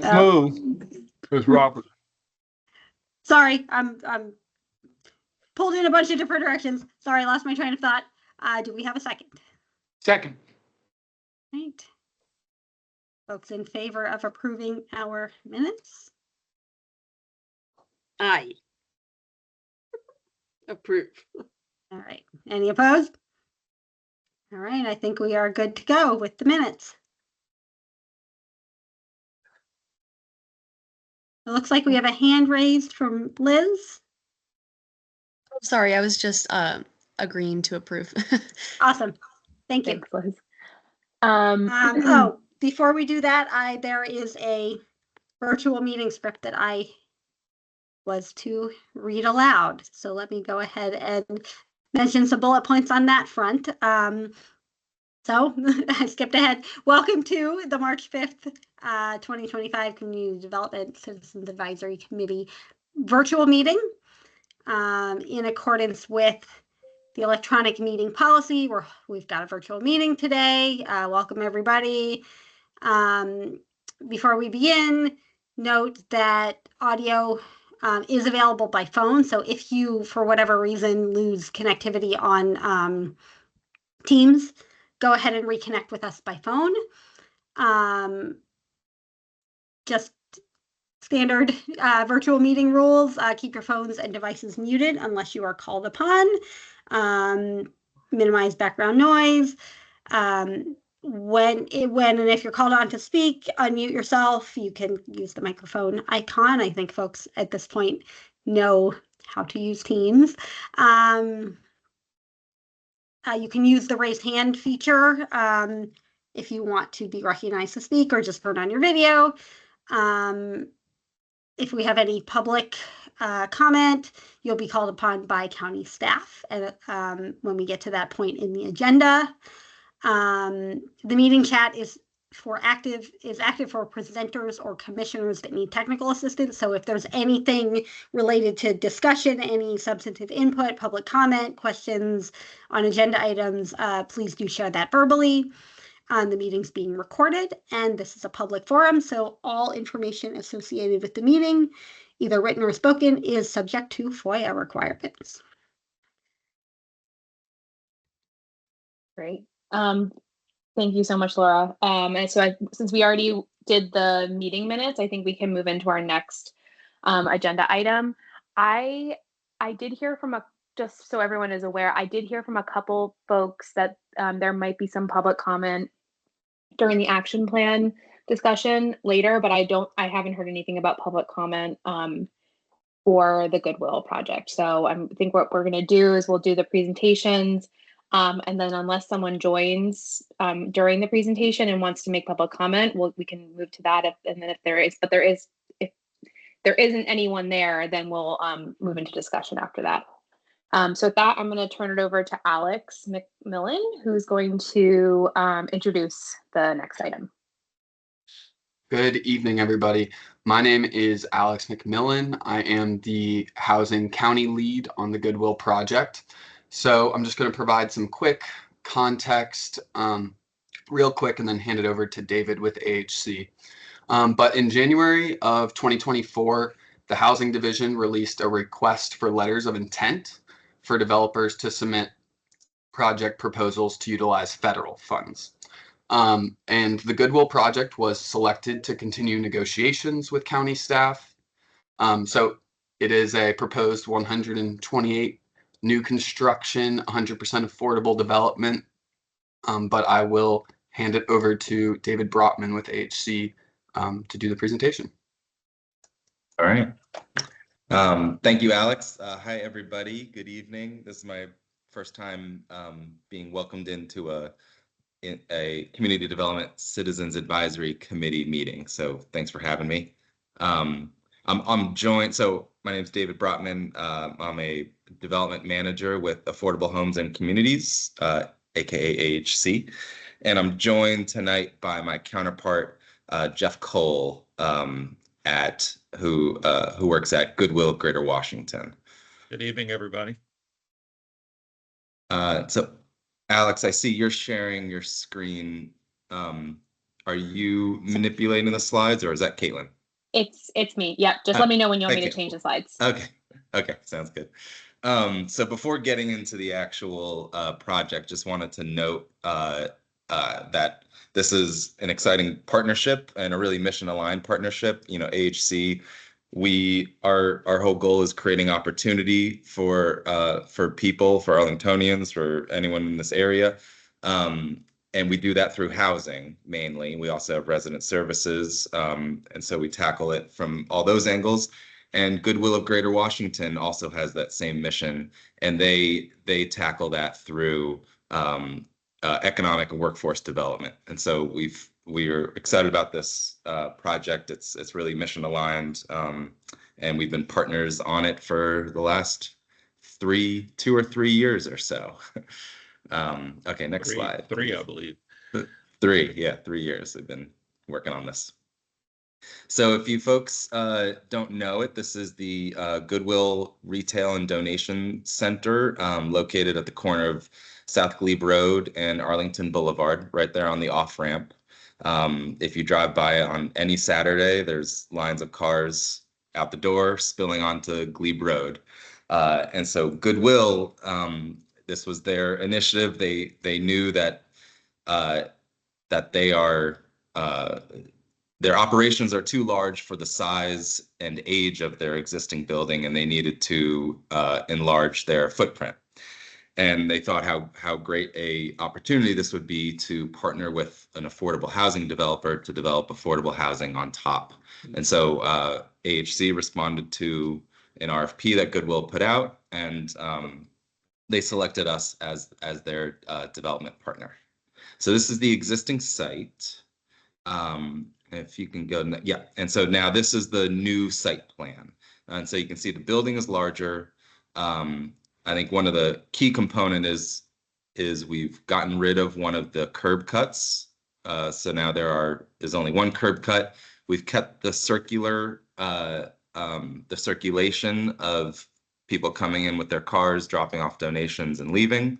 Move. Chris Roberts. Sorry, I'm pulled in a bunch of different directions. Sorry, I lost my train of thought. Do we have a second? Second. Right. Folks in favor of approving our minutes? Aye. Approve. All right. Any opposed? All right. I think we are good to go with the minutes. It looks like we have a hand raised from Liz. Sorry, I was just agreeing to approve. Awesome. Thank you. Thanks, Liz. Oh, before we do that, there is a virtual meeting script that I was to read aloud. So let me go ahead and mention some bullet points on that front. So I skipped ahead. Welcome to the March 5th, 2025 Community Development Citizens Advisory Committee virtual meeting. In accordance with the electronic meeting policy, we've got a virtual meeting today. Welcome everybody. Before we begin, note that audio is available by phone. So if you, for whatever reason, lose connectivity on Teams, go ahead and reconnect with us by phone. Just standard virtual meeting rules. Keep your phones and devices muted unless you are called upon. Minimize background noise. When and if you're called on to speak, unmute yourself. You can use the microphone icon. I think folks at this point know how to use Teams. You can use the raise hand feature if you want to be recognized to speak, or just turn on your video. If we have any public comment, you'll be called upon by county staff when we get to that point in the agenda. The meeting chat is active for presenters or commissioners that need technical assistance. So if there's anything related to discussion, any substantive input, public comment, questions on agenda items, please do share that verbally. The meeting's being recorded, and this is a public forum, so all information associated with the meeting, either written or spoken, is subject to FOIA requirements. Great. Thank you so much, Laura. And so since we already did the meeting minutes, I think we can move into our next agenda item. I did hear from just so everyone is aware, I did hear from a couple folks that there might be some public comment during the action plan discussion later, but I haven't heard anything about public comment for the Goodwill project. So I think what we're going to do is we'll do the presentations. And then unless someone joins during the presentation and wants to make public comment, we can move to that. And then if there isn't anyone there, then we'll move into discussion after that. So with that, I'm going to turn it over to Alex McMillan, who's going to introduce the next item. Good evening, everybody. My name is Alex McMillan. I am the Housing County Lead on the Goodwill Project. So I'm just going to provide some quick context real quick and then hand it over to David with AHC. But in January of 2024, the Housing Division released a request for letters of intent for developers to submit project proposals to utilize federal funds. And the Goodwill project was selected to continue negotiations with county staff. So it is a proposed 128 new construction, 100% affordable development. But I will hand it over to David Brotman with AHC to do the presentation. All right. Thank you, Alex. Hi, everybody. Good evening. This is my first time being welcomed into a Community Development Citizens Advisory Committee meeting. So thanks for having me. I'm joined. So my name is David Brotman. I'm a development manager with Affordable Homes and Communities, aka AHC, and I'm joined tonight by my counterpart, Jeff Cole, who works at Goodwill Greater Washington. Good evening, everybody. So, Alex, I see you're sharing your screen. are you manipulating the slides, or is that Caitlin? It's me. Yep. Just Oh, let me know when you want me okay. to change the slides. Okay, sounds good. So before getting into the actual project, just wanted to note that this is an exciting partnership and a really mission-aligned partnership. You know, AHC, our whole goal is creating opportunity for people, for Arlingtonians, for anyone in this area. And we do that through housing mainly. We also have resident services, and so we tackle it from all those angles. And Goodwill of Greater Washington also has that same mission, and they tackle that through economic and workforce development. And so we're excited about this project. It's really mission aligned, and we've been partners on it for the last 2 or 3 years or so. Okay, next slide. Three, I believe. 3, yeah, 3 years we've been working on this. So if you folks don't know it, this is the Goodwill Retail and Donation Center located at the corner of South Glebe Road and Arlington Boulevard, right there on the off-ramp. If you drive by on any Saturday, there's lines of cars out the door spilling onto Glebe Road. And so Goodwill, this was their initiative. They knew that they are their operations are too large for the size and age of their existing building, and they needed to enlarge their footprint. And they thought how great a opportunity this would be to partner with an affordable housing developer to develop affordable housing on top. And so AHC responded to an RFP that Goodwill put out, and they selected us as their development partner. So this is the existing site. If you can go, yeah. And so now this is the new site plan. And so you can see the building is larger. I think one of the key component is we've gotten rid of one of the curb cuts. So now there's only one curb cut. We've kept the circulation of people coming in with their cars, dropping off donations and leaving.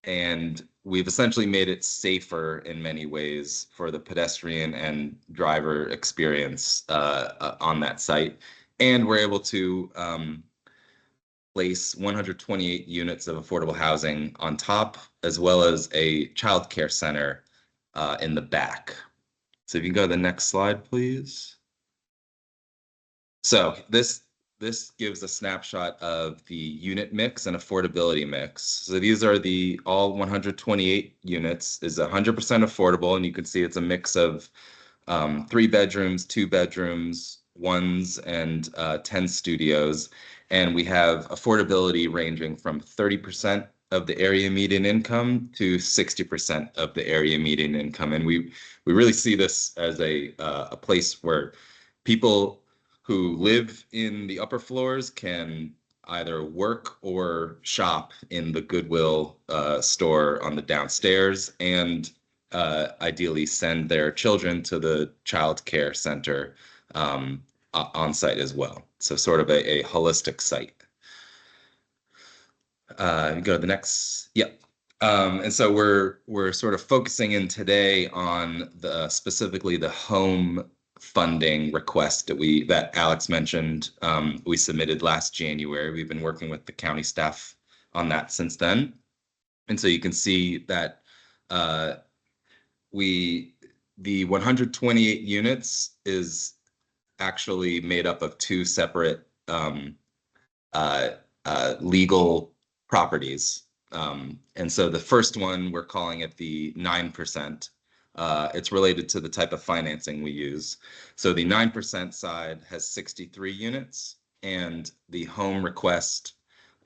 And we've essentially made it safer in many ways for the pedestrian and driver experience on that site. And we're able to place 128 units of affordable housing on top, as well as a childcare center in the back. So if you can go to the next slide, please. So this gives a snapshot of the unit mix and affordability mix. So these are all 128 units is 100% affordable, and you can see it's a mix of 3 bedrooms, 2 bedrooms, 1s, and 10 studios. And we have affordability ranging from 30% of the area median income to 60% of the area median income. And we really see this as a place where people who live in the upper floors can either work or shop in the Goodwill store on the downstairs, and ideally send their children to the child care center on site as well. So sort of a holistic site. You go to the next, yep. And so we're sort of focusing in today on specifically the home funding request that Alex mentioned. We submitted last January. We've been working with the county staff on that since then. And so you can see that the 128 units is actually made up of 2 separate legal properties. And so the first one, we're calling it the 9%. It's related to the type of financing we use. So the 9% side has 63 units, and the home request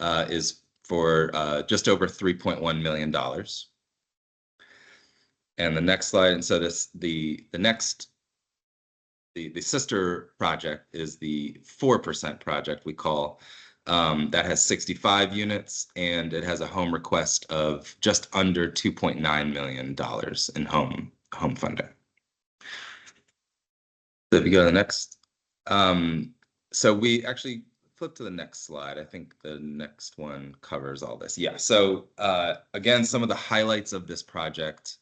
is for just over $3.1 million. And the next slide, and so the sister project is the 4% project we call, that has 65 units, and it has a home request of just under $2.9 million in home funding. So if you go to the next, so we actually flip to the next slide. I think the next one covers all this. Yeah, so again, some of the highlights of this project.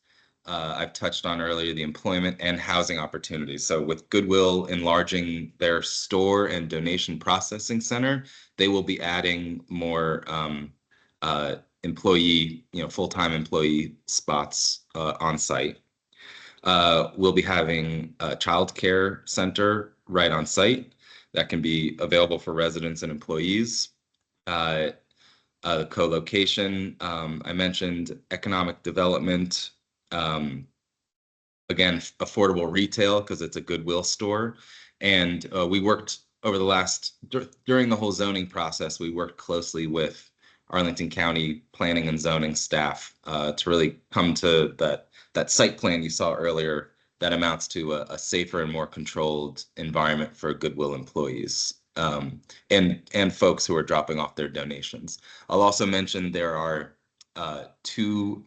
I've touched on earlier, the employment and housing opportunities. So with Goodwill enlarging their store and donation processing center, they will be adding more employee, full-time employee spots on site. We'll be having a child care center right on site that can be available for residents and employees. Co-location, I mentioned economic development, again, affordable retail because it's a Goodwill store. And we worked over during the whole zoning process, we worked closely with Arlington County planning and zoning staff to really come to that site plan you saw earlier that amounts to a safer and more controlled environment for Goodwill employees and folks who are dropping off their donations. I'll also mention there are two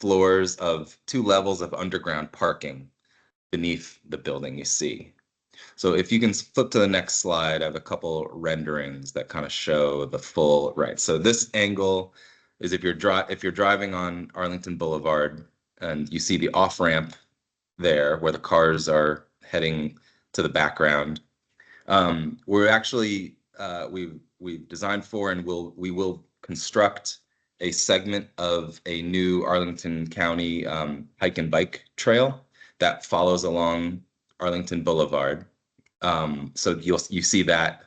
levels of underground parking beneath the building you see. So if you can flip to the next slide, I have a couple renderings that kind of show the full, right. So this angle is if you're driving on Arlington Boulevard and you see the off-ramp there where the cars are heading to the background. We're actually, we've designed for and we will construct a segment of a new Arlington County hike and bike trail that follows along Arlington Boulevard. So you see that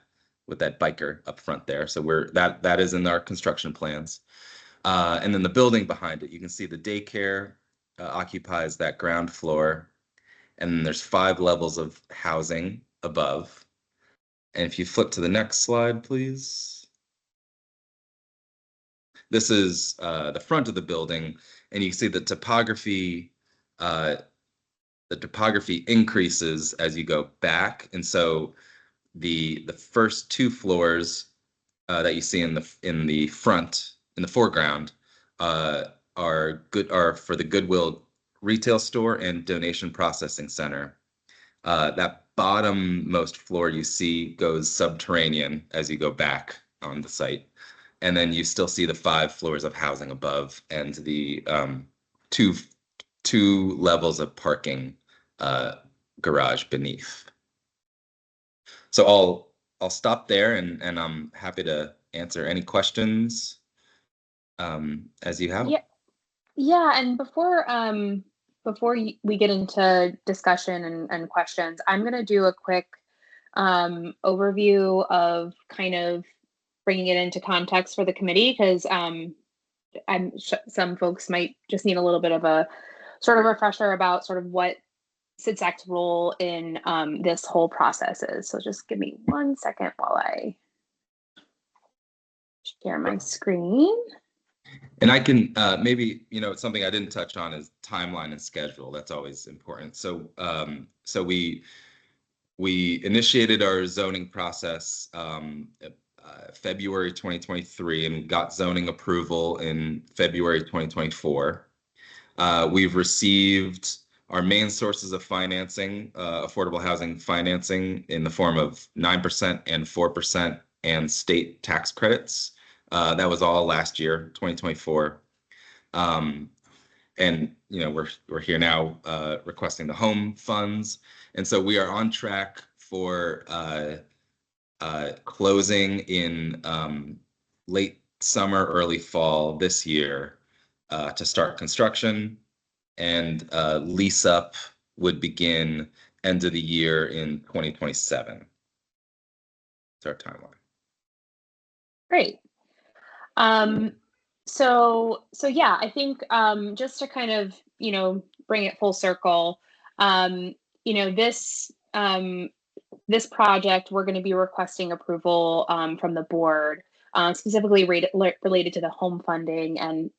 with that biker up front there. So that is in our construction plans. And then the building behind it, you can see the daycare occupies that ground floor. And then there's 5 levels of housing above. And if you flip to the next slide, please. This is the front of the building, and you can see the topography increases as you go back. And so the first 2 floors that you see in the front, in the foreground, are for the Goodwill retail store and donation processing center. That bottom-most floor you see goes subterranean as you go back on the site. And then you still see the 5 floors of housing above and the two levels of parking garage beneath. So I'll stop there and I'm happy to answer any questions as you have. Yeah, and before we get into discussion and questions, I'm going to do a quick overview of kind of bringing it into context for the committee, because some folks might just need a little bit of a sort of refresher about sort of what CDCAC's role in this whole process is. So just give me 1 second while I share my screen. And I can maybe, something I didn't touch on is timeline and schedule. That's always important. So we initiated our zoning process February 2023 and got zoning approval in February 2024. We've received our main sources of financing, affordable housing financing, in the form of 9% and 4% and state tax credits. That was all last year, 2024. And we're here now requesting the home funds. And so we are on track for closing in late summer, early fall this year to start construction, and lease up would begin end of the year in 2027. That's our timeline. Great. So yeah, I think just to kind of bring it full circle, this project, we're going to be requesting approval from the board, specifically related to the home funding and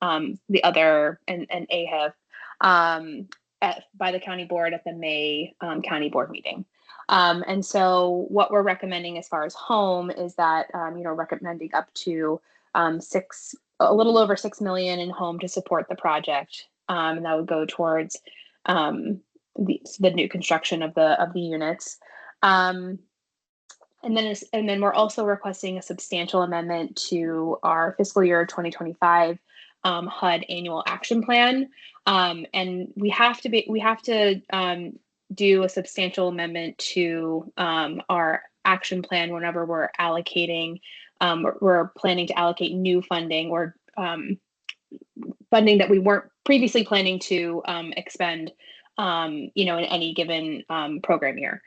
the other and AHIF by the county board at the May county board meeting. And so what we're recommending as far as home is that recommending up to a little over $6 million in home to support the project, and that would go towards the new construction of the units. And then we're also requesting a substantial amendment to our fiscal year 2025 HUD annual action plan. And we have to do a substantial amendment to our action plan whenever we're allocating, we're planning to allocate new funding or funding that we weren't previously planning to expend, in any given program year.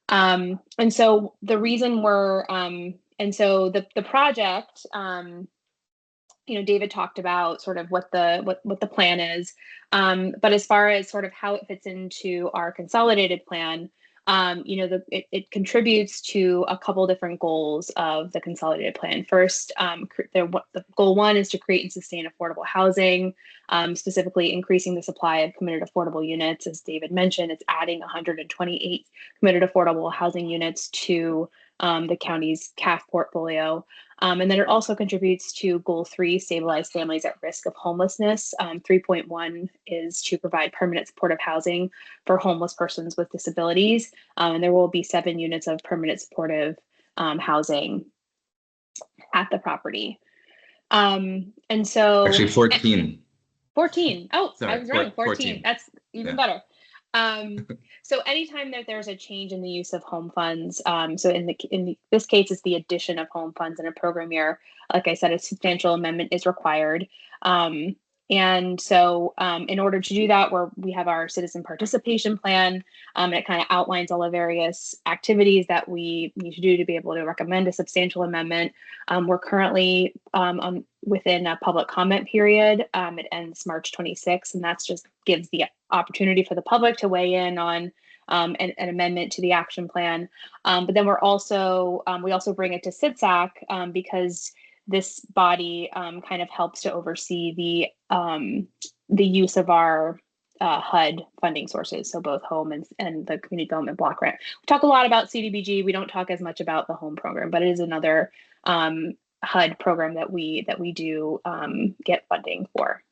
And so the reason the project, David talked about sort of what the plan is, but as far as sort of how it fits into our consolidated plan, it contributes to a couple different goals of the consolidated plan. First, the goal 1 is to create and sustain affordable housing, specifically increasing the supply of committed affordable units. As David mentioned, it's adding 128 committed affordable housing units to the county's CAF portfolio. And then it also contributes to goal 3, stabilize families at risk of homelessness. 3.1 is to provide permanent supportive housing for homeless persons with disabilities. And there will be 7 units of permanent supportive housing at the property. And so Actually 14. 14. Oh, Sorry, I was wrong. 14. 14. That's even better. So anytime that there's a change in the use of home funds, so in this case, it's the addition of home funds in a program year. Like I said, a substantial amendment is required. And so in order to do that, we have our citizen participation plan, and it kind of outlines all the various activities that we need to do to be able to recommend a substantial amendment. We're currently within a public comment period. It ends March 26th, and that's just gives the opportunity for the public to weigh in on an amendment to the action plan. But then we also bring it to CDCAC because this body kind of helps to oversee the use of our HUD funding sources, so both home and the community development block grant. We talk a lot about CDBG. We don't talk as much about the home program, but it is another HUD program that we do get funding for.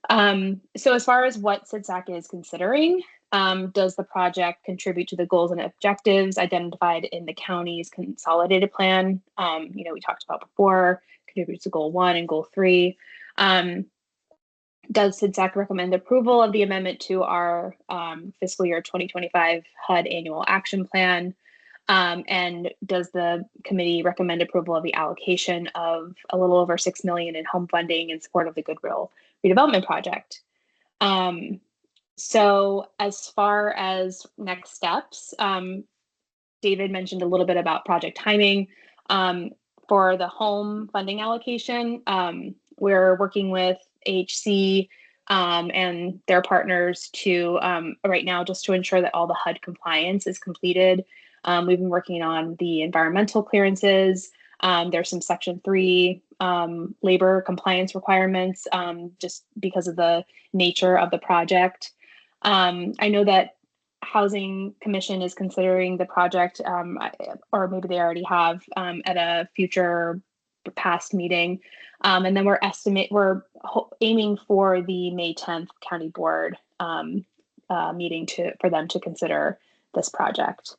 So as far as what CDCAC is considering, does the project contribute to the goals and objectives identified in the county's consolidated plan? We talked about before, contributes to goal 1 and goal 3. Does CDCAC recommend approval of the amendment to our fiscal year 2025 HUD annual action plan? And does the committee recommend approval of the allocation of a little over $6 million in home funding in support of the Goodwill redevelopment project? So as far as next steps, David mentioned a little bit about project timing. For the home funding allocation, we're working with HC and their partners to right now just to ensure that all the HUD compliance is completed. We've been working on the environmental clearances. There's some Section 3 labor compliance requirements just because of the nature of the project. I know that Housing Commission is considering the project, or maybe they already have at a future past meeting. And then we're aiming for the May 10th County Board meeting for them to consider this project.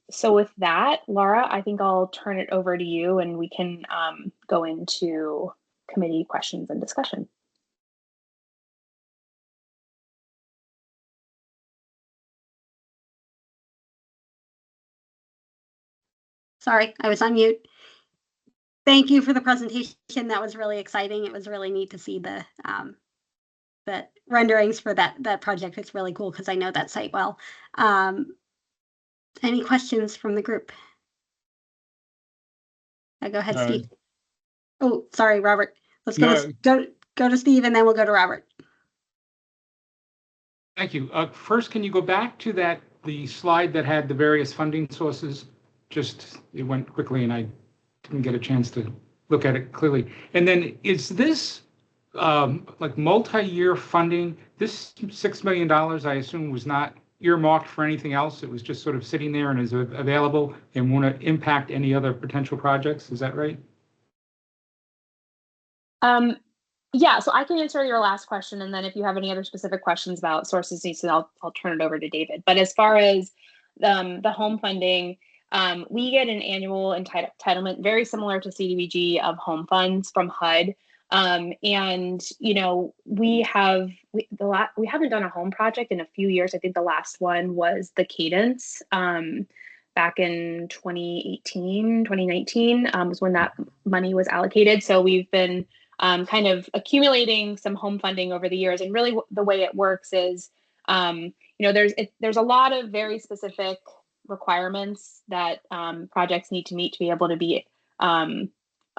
So with that, Laura, I think I'll turn it over to you and we can go into committee questions and discussion. Sorry, I was on mute. Thank you for the presentation. That was really exciting. It was really neat to see the renderings for that project. It's really cool because I know that site well. Any questions from the group? Go ahead, Steve. Oh, sorry, Robert. Let's go to Steve and then we'll go to Robert. Thank you. First, can you go back to the slide that had the various funding sources? It went quickly and I didn't get a chance to look at it clearly. And then is this like multi-year funding? This $6 million, I assume, was not earmarked for anything else. It was just sort of sitting there and is available and won't impact any other potential projects. Is that right? Yeah, so I can answer your last question, and then if you have any other specific questions about sources, I'll turn it over to David. But as far as the home funding, we get an annual entitlement very similar to CDBG of home funds from HUD. And you know, we haven't done a home project in a few years. I think the last one was the Cadence back in 2019 was when that money was allocated. So we've been kind of accumulating some home funding over the years. And really the way it works is, you know, there's a lot of very specific requirements that projects need to meet to be able to be a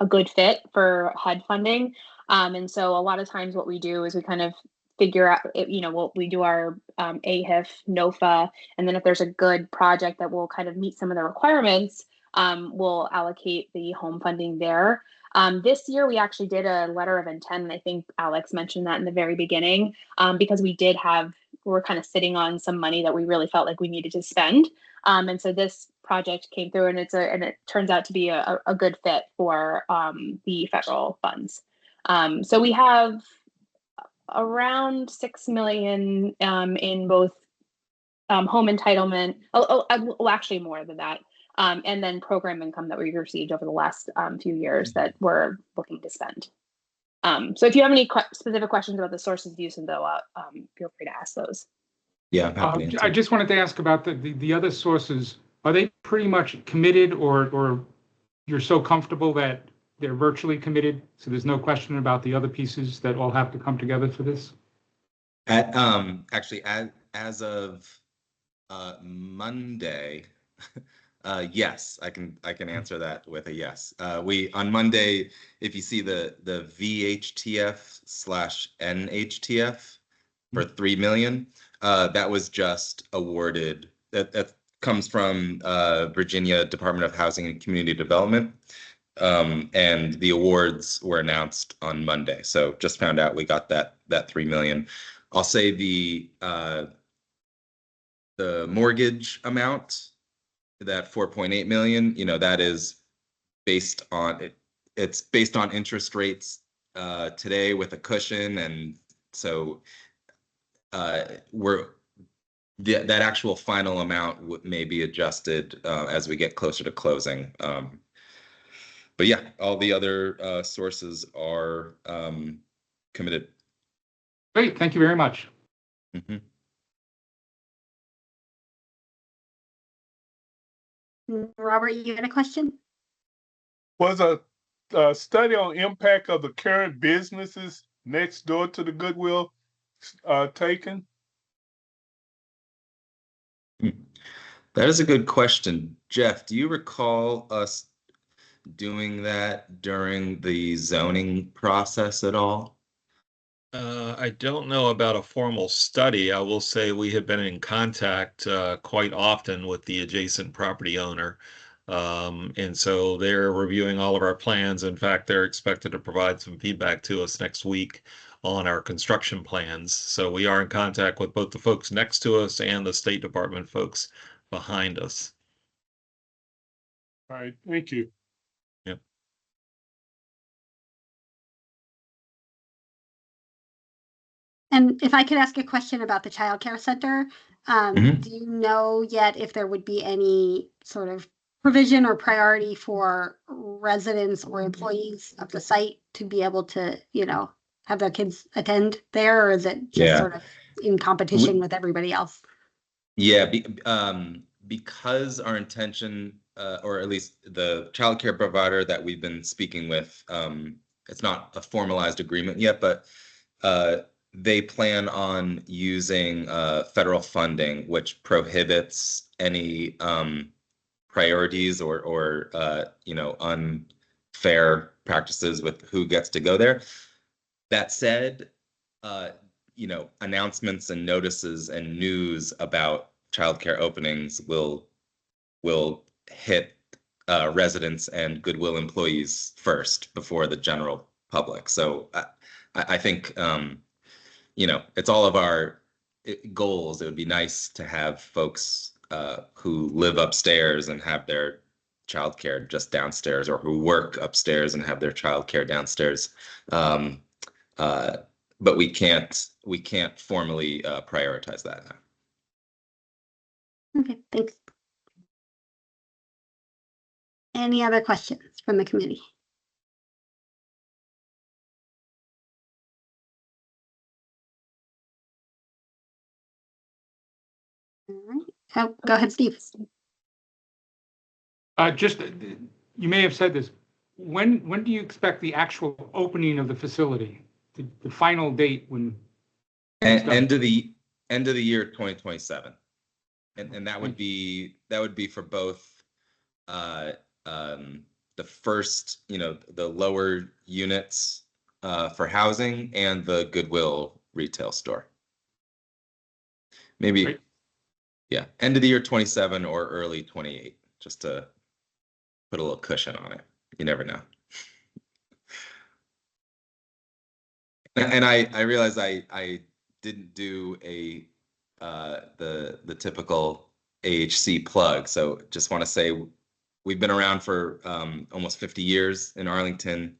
good fit for HUD funding. And so a lot of times what we do is we kind of figure out, you know, we do our AHIF, NOFA, and then if there's a good project that will kind of meet some of the requirements, we'll allocate the home funding there. This year, we actually did a letter of intent, and I think Alex mentioned that in the very beginning, because we were kind of sitting on some money that we really felt like we needed to spend. And so this project came through, and it turns out to be a good fit for the federal funds. So we have around $6 million in both home entitlement. Actually more than that. And then program income that we received over the last few years that we're looking to spend. So if you have any specific questions about the sources of use, though, feel free to ask those. Yeah, I'm happy to answer. I just wanted to ask about the other sources. Are they pretty much committed, or you're so comfortable that they're virtually committed, so there's no question about the other pieces that all have to come together for this? Actually, as of Monday, yes, I can answer that with a yes. On Monday, if you see the VHTF/NHTF for $3 million, that was just awarded. That comes from Virginia Department of Housing and Community Development. And the awards were announced on Monday. So just found out we got that $3 million. I'll say the mortgage amount, that $4.8 million, you know, that is based on it. It's based on interest rates today with a cushion, and so that actual final amount may be adjusted as we get closer to closing. But yeah, all the other sources are committed. Great, thank you very much. Mm-hmm. Robert, you had a question? Was a study on impact of the current businesses next door to the Goodwill taken? That is a good question. Jeff, do you recall us doing that during the zoning process at all? I don't know about a formal study. I will say we have been in contact quite often with the adjacent property owner. And so they're reviewing all of our plans. In fact, they're expected to provide some feedback to us next week on our construction plans. So we are in contact with both the folks next to us and the State Department folks behind us. All right, thank you. Yep. And if I could ask a question about the child care center, do you know yet if there would be any sort of provision or priority for residents or employees of the site to be able to, you know, have their kids attend there, or is it just sort of in competition with everybody else? Yeah, because our intention, or at least the child care provider that we've been speaking with, it's not a formalized agreement yet, but they plan on using federal funding, which prohibits any priorities or you know, unfair practices with who gets to go there. That said, you know, announcements and notices and news about childcare openings will hit residents and Goodwill employees first before the general public. So I think you know, it's all of our goals. It would be nice to have folks who live upstairs and have their childcare just downstairs, or who work upstairs and have their childcare downstairs. But we can't formally prioritize that now. Okay, thanks. Any other questions from the committee? All right. Oh, go ahead, Steve. Just, you may have said this. When do you expect the actual opening of the facility? The final date when? End of the year 2027, and that would be for both the first, the lower units for housing and the Goodwill retail store. Maybe, Right. Yeah, end of the year 27 or early 28, just to put a little cushion on it. You never know. And I realized I didn't do the typical AHC plug. So just want to say we've been around for almost 50 years in Arlington.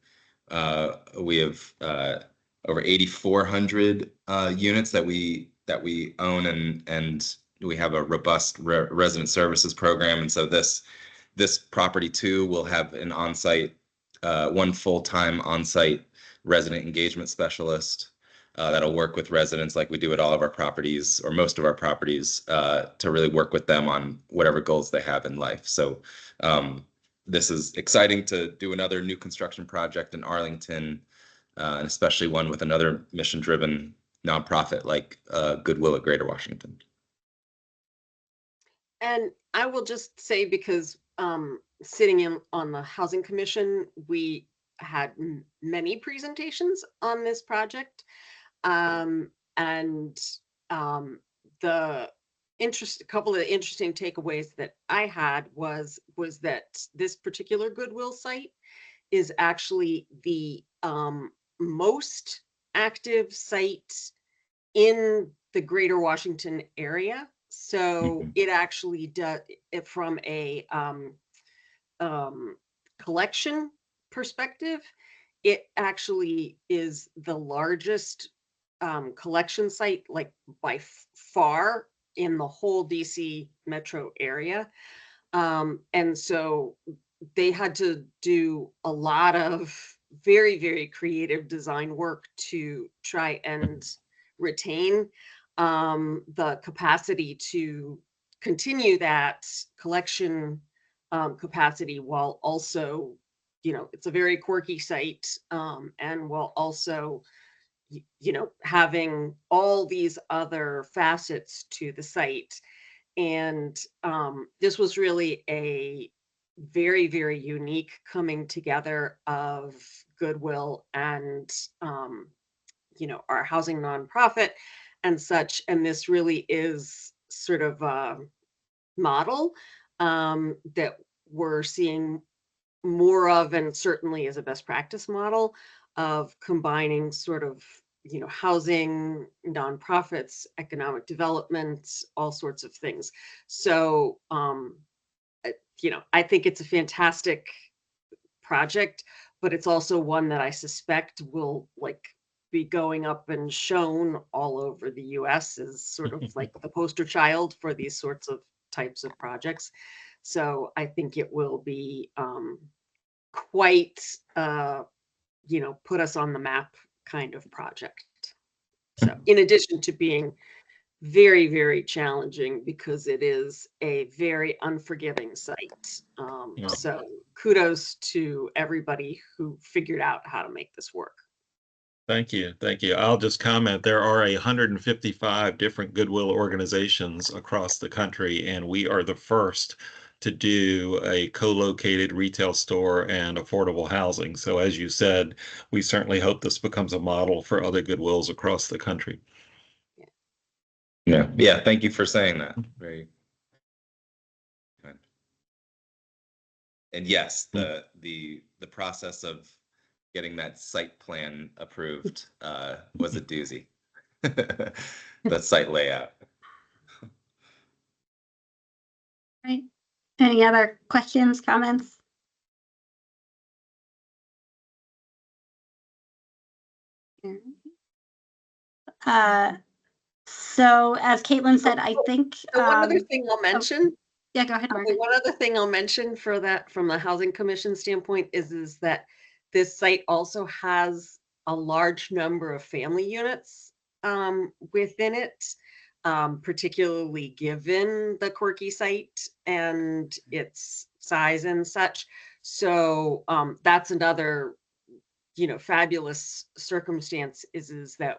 We have over 8,400 units that we own, and we have a robust resident services program. And so this property too will have an on-site, one full-time on-site resident engagement specialist that'll work with residents like we do at all of our properties, or most of our properties, to really work with them on whatever goals they have in life. So this is exciting to do another new construction project in Arlington, and especially one with another mission-driven nonprofit like Goodwill of Greater Washington. And I will just say, because sitting in on the Housing Commission, we had many presentations on this project, and the couple of interesting takeaways that I had was that this particular Goodwill site is actually the most active site in the Greater Washington area. So it actually does, from a collection perspective, it actually is the largest collection site, like by far, in the whole DC metro area. And so they had to do a lot of very, very creative design work to try and retain the capacity to continue that collection capacity, while also, it's a very quirky site, and while also, having all these other facets to the site. And this was really a very, very unique coming together of Goodwill and, our housing nonprofit and such. And this really is sort of a model that we're seeing more of, and certainly is a best practice model of combining sort of, housing, nonprofits, economic development, all sorts of things. So, I think it's a fantastic project, but it's also one that I suspect will be going up and shown all over the US as sort of like the poster child for these sorts of types of projects. So I think it will be quite, put us on the map kind of project. So in addition to being very, very challenging, because it is a very unforgiving site. So kudos to everybody who figured out how to make this work. Thank you. Thank you. I'll just comment, there are 155 different Goodwill organizations across the country, and we are the first to do a co-located retail store and affordable housing. So as you said, we certainly hope this becomes a model for other Goodwills across the country. Yeah. Thank you for saying that. Very kind. And yes, the process of getting that site plan approved was a doozy. The site layout. Right. Any other questions, comments? So as Caitlin said, I think one other thing I'll mention. Yeah, go ahead, Margaret. One other thing I'll mention for that, from the Housing Commission standpoint, is that this site also has a large number of family units within it. particularly given the quirky site and its size and such. So that's another, fabulous circumstance is that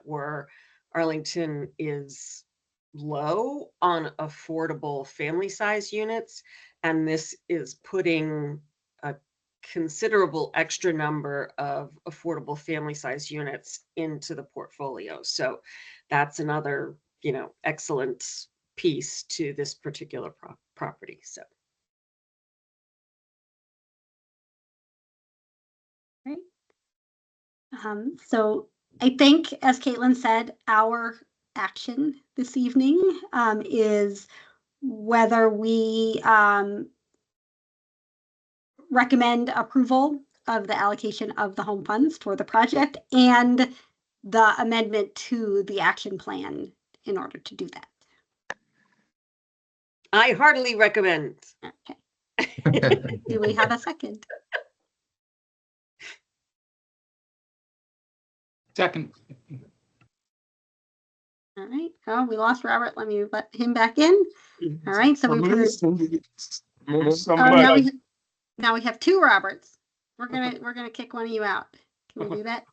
Arlington is low on affordable family size units, and this is putting a considerable extra number of affordable family size units into the portfolio. So that's another, excellent piece to this particular property. So. Right. So I think, as Caitlin said, our action this evening is whether we recommend approval of the allocation of the home funds for the project and the amendment to the action plan in order to do that. I heartily recommend. Okay. Do we have a second? Second. All right. Oh, we lost Robert. Let me let him back in. All right. So we've heard. Now we have two Roberts. We're gonna kick one of you out. Can we do that?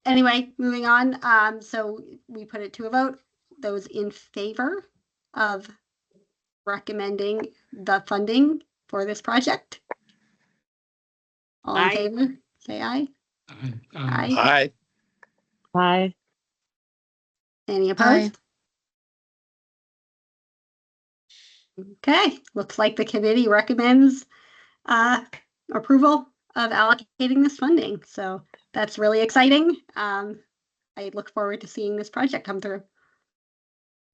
Anyway, moving on. So we put it to a vote. Those in favor of recommending the funding for this project? All in favor? Say aye. Aye. Aye. Aye. Any opposed? Okay, looks like the committee recommends approval of allocating this funding. So that's really exciting. I look forward to seeing this project come through.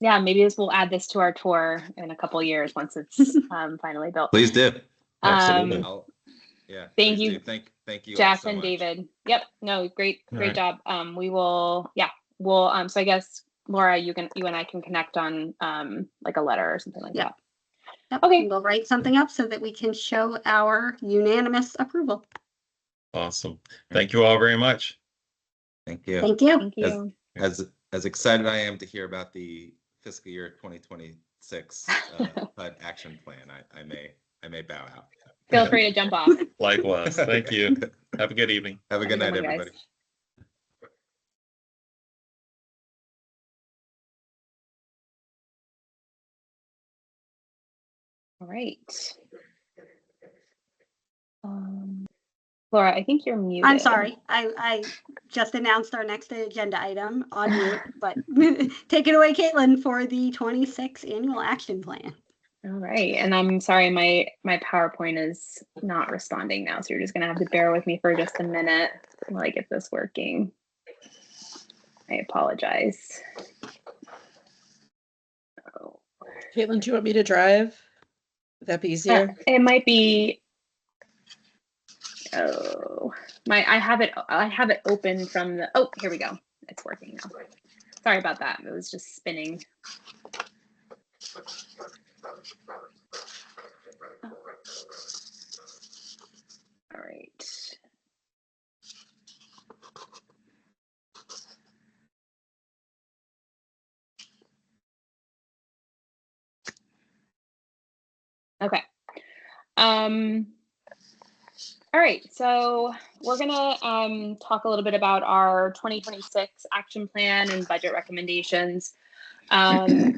Yeah, maybe we'll add this to our tour in a couple of years once it's finally built. Please do. Absolutely. Thank you. Thank you, Jeff so and much. David. Yep. No, great Right. job. We will. Yeah. We'll. So I guess Laura, you and I can connect on like a letter or something like that. Yep. Okay. We'll write something up so that we can show our unanimous approval. Awesome. Thank you all very much. Thank you. Thank you. Thank you. As excited I am to hear about the fiscal year 2026 HUD action plan, I may bow out. Feel free to jump off. Likewise. Thank you. Have a good evening. Have a good night, one, guys. everybody. All right. Laura, I think you're muted. I'm sorry. I just announced our next agenda item on mute, but take it away, Caitlin, for the 26th annual action plan. All right. And I'm sorry, my PowerPoint is not responding now. So you're just going to have to bear with me for just a minute while I get this working. I apologize. Oh. Caitlin, do you want me to drive? Would that be easier? It might be. Oh, I have it open from the. Oh, here we go. It's working now. Sorry about that. It was just spinning. All right. Okay. All right, so we're gonna talk a little bit about our 2026 action plan and budget recommendations. So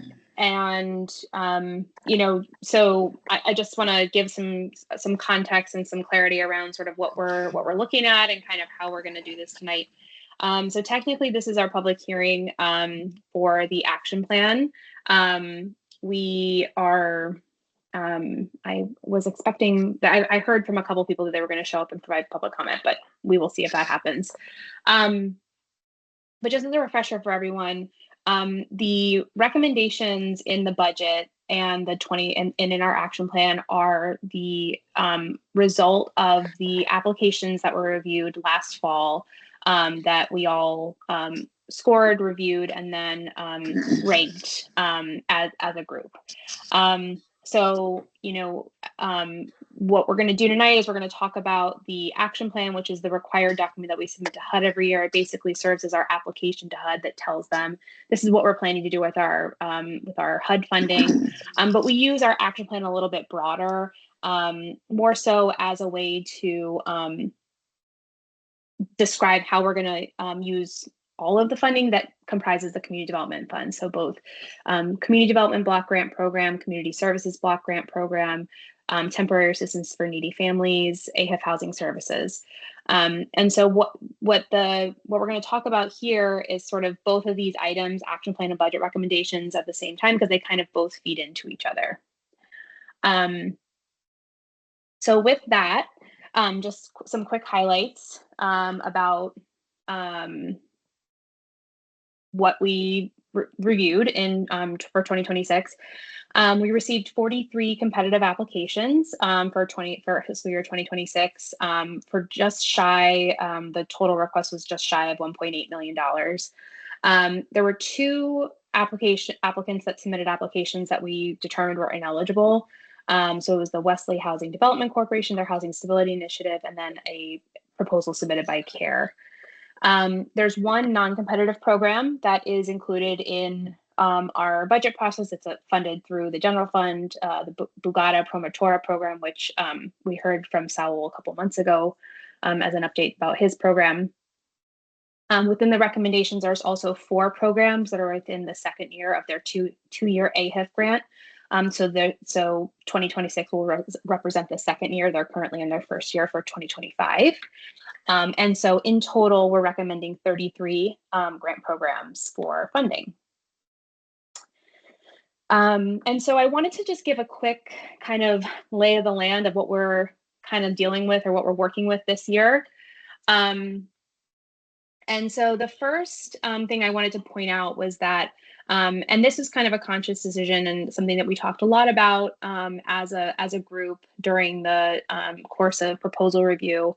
I just want to give some context and some clarity around sort of what we're looking at and kind of how we're going to do this tonight. So technically, this is our public hearing for the action plan. We are. I was expecting that I heard from a couple of people that they were going to show up and provide public comment, but we will see if that happens. But just as a refresher for everyone, the recommendations in the budget and and in our action plan are the result of the applications that were reviewed last fall that we all scored, reviewed, and then ranked as a group. So, what we're going to do tonight is we're going to talk about the action plan, which is the required document that we submit to HUD every year. It basically serves as our application to HUD that tells them this is what we're planning to do with our HUD funding. But we use our action plan a little bit broader, more so as a way to describe how we're going to use all of the funding that comprises the Community Development Fund. So both Community Development Block Grant Program, Community Services Block Grant Program, Temporary Assistance for Needy Families, AHIF Housing Services. And so what we're going to talk about here is sort of both of these items, action plan and budget recommendations, at the same time, because they kind of both feed into each other. So with that, just some quick highlights about what we reviewed in for 2026. We received 43 competitive applications for fiscal year 2026. For just shy, the total request was just shy of $1.8 million. There were 2 applicants that submitted applications that we determined were ineligible. So it was the Wesley Housing Development Corporation, their Housing Stability Initiative, and then a proposal submitted by CARE. There's one non-competitive program that is included in our budget process. It's funded through the general fund, the Bugada Promotora program, which we heard from Saul a couple months ago as an update about his program. Within the recommendations, there's also 4 programs that are within the second year of their two-year AHIF grant. So 2026 will represent the second year. They're currently in their first year for 2025. And so in total, we're recommending 33 grant programs for funding. And so I wanted to just give a quick kind of lay of the land of what we're kind of dealing with or what we're working with this year. And so the first thing I wanted to point out was that, and this is kind of a conscious decision and something that we talked a lot about as a group during the course of proposal review.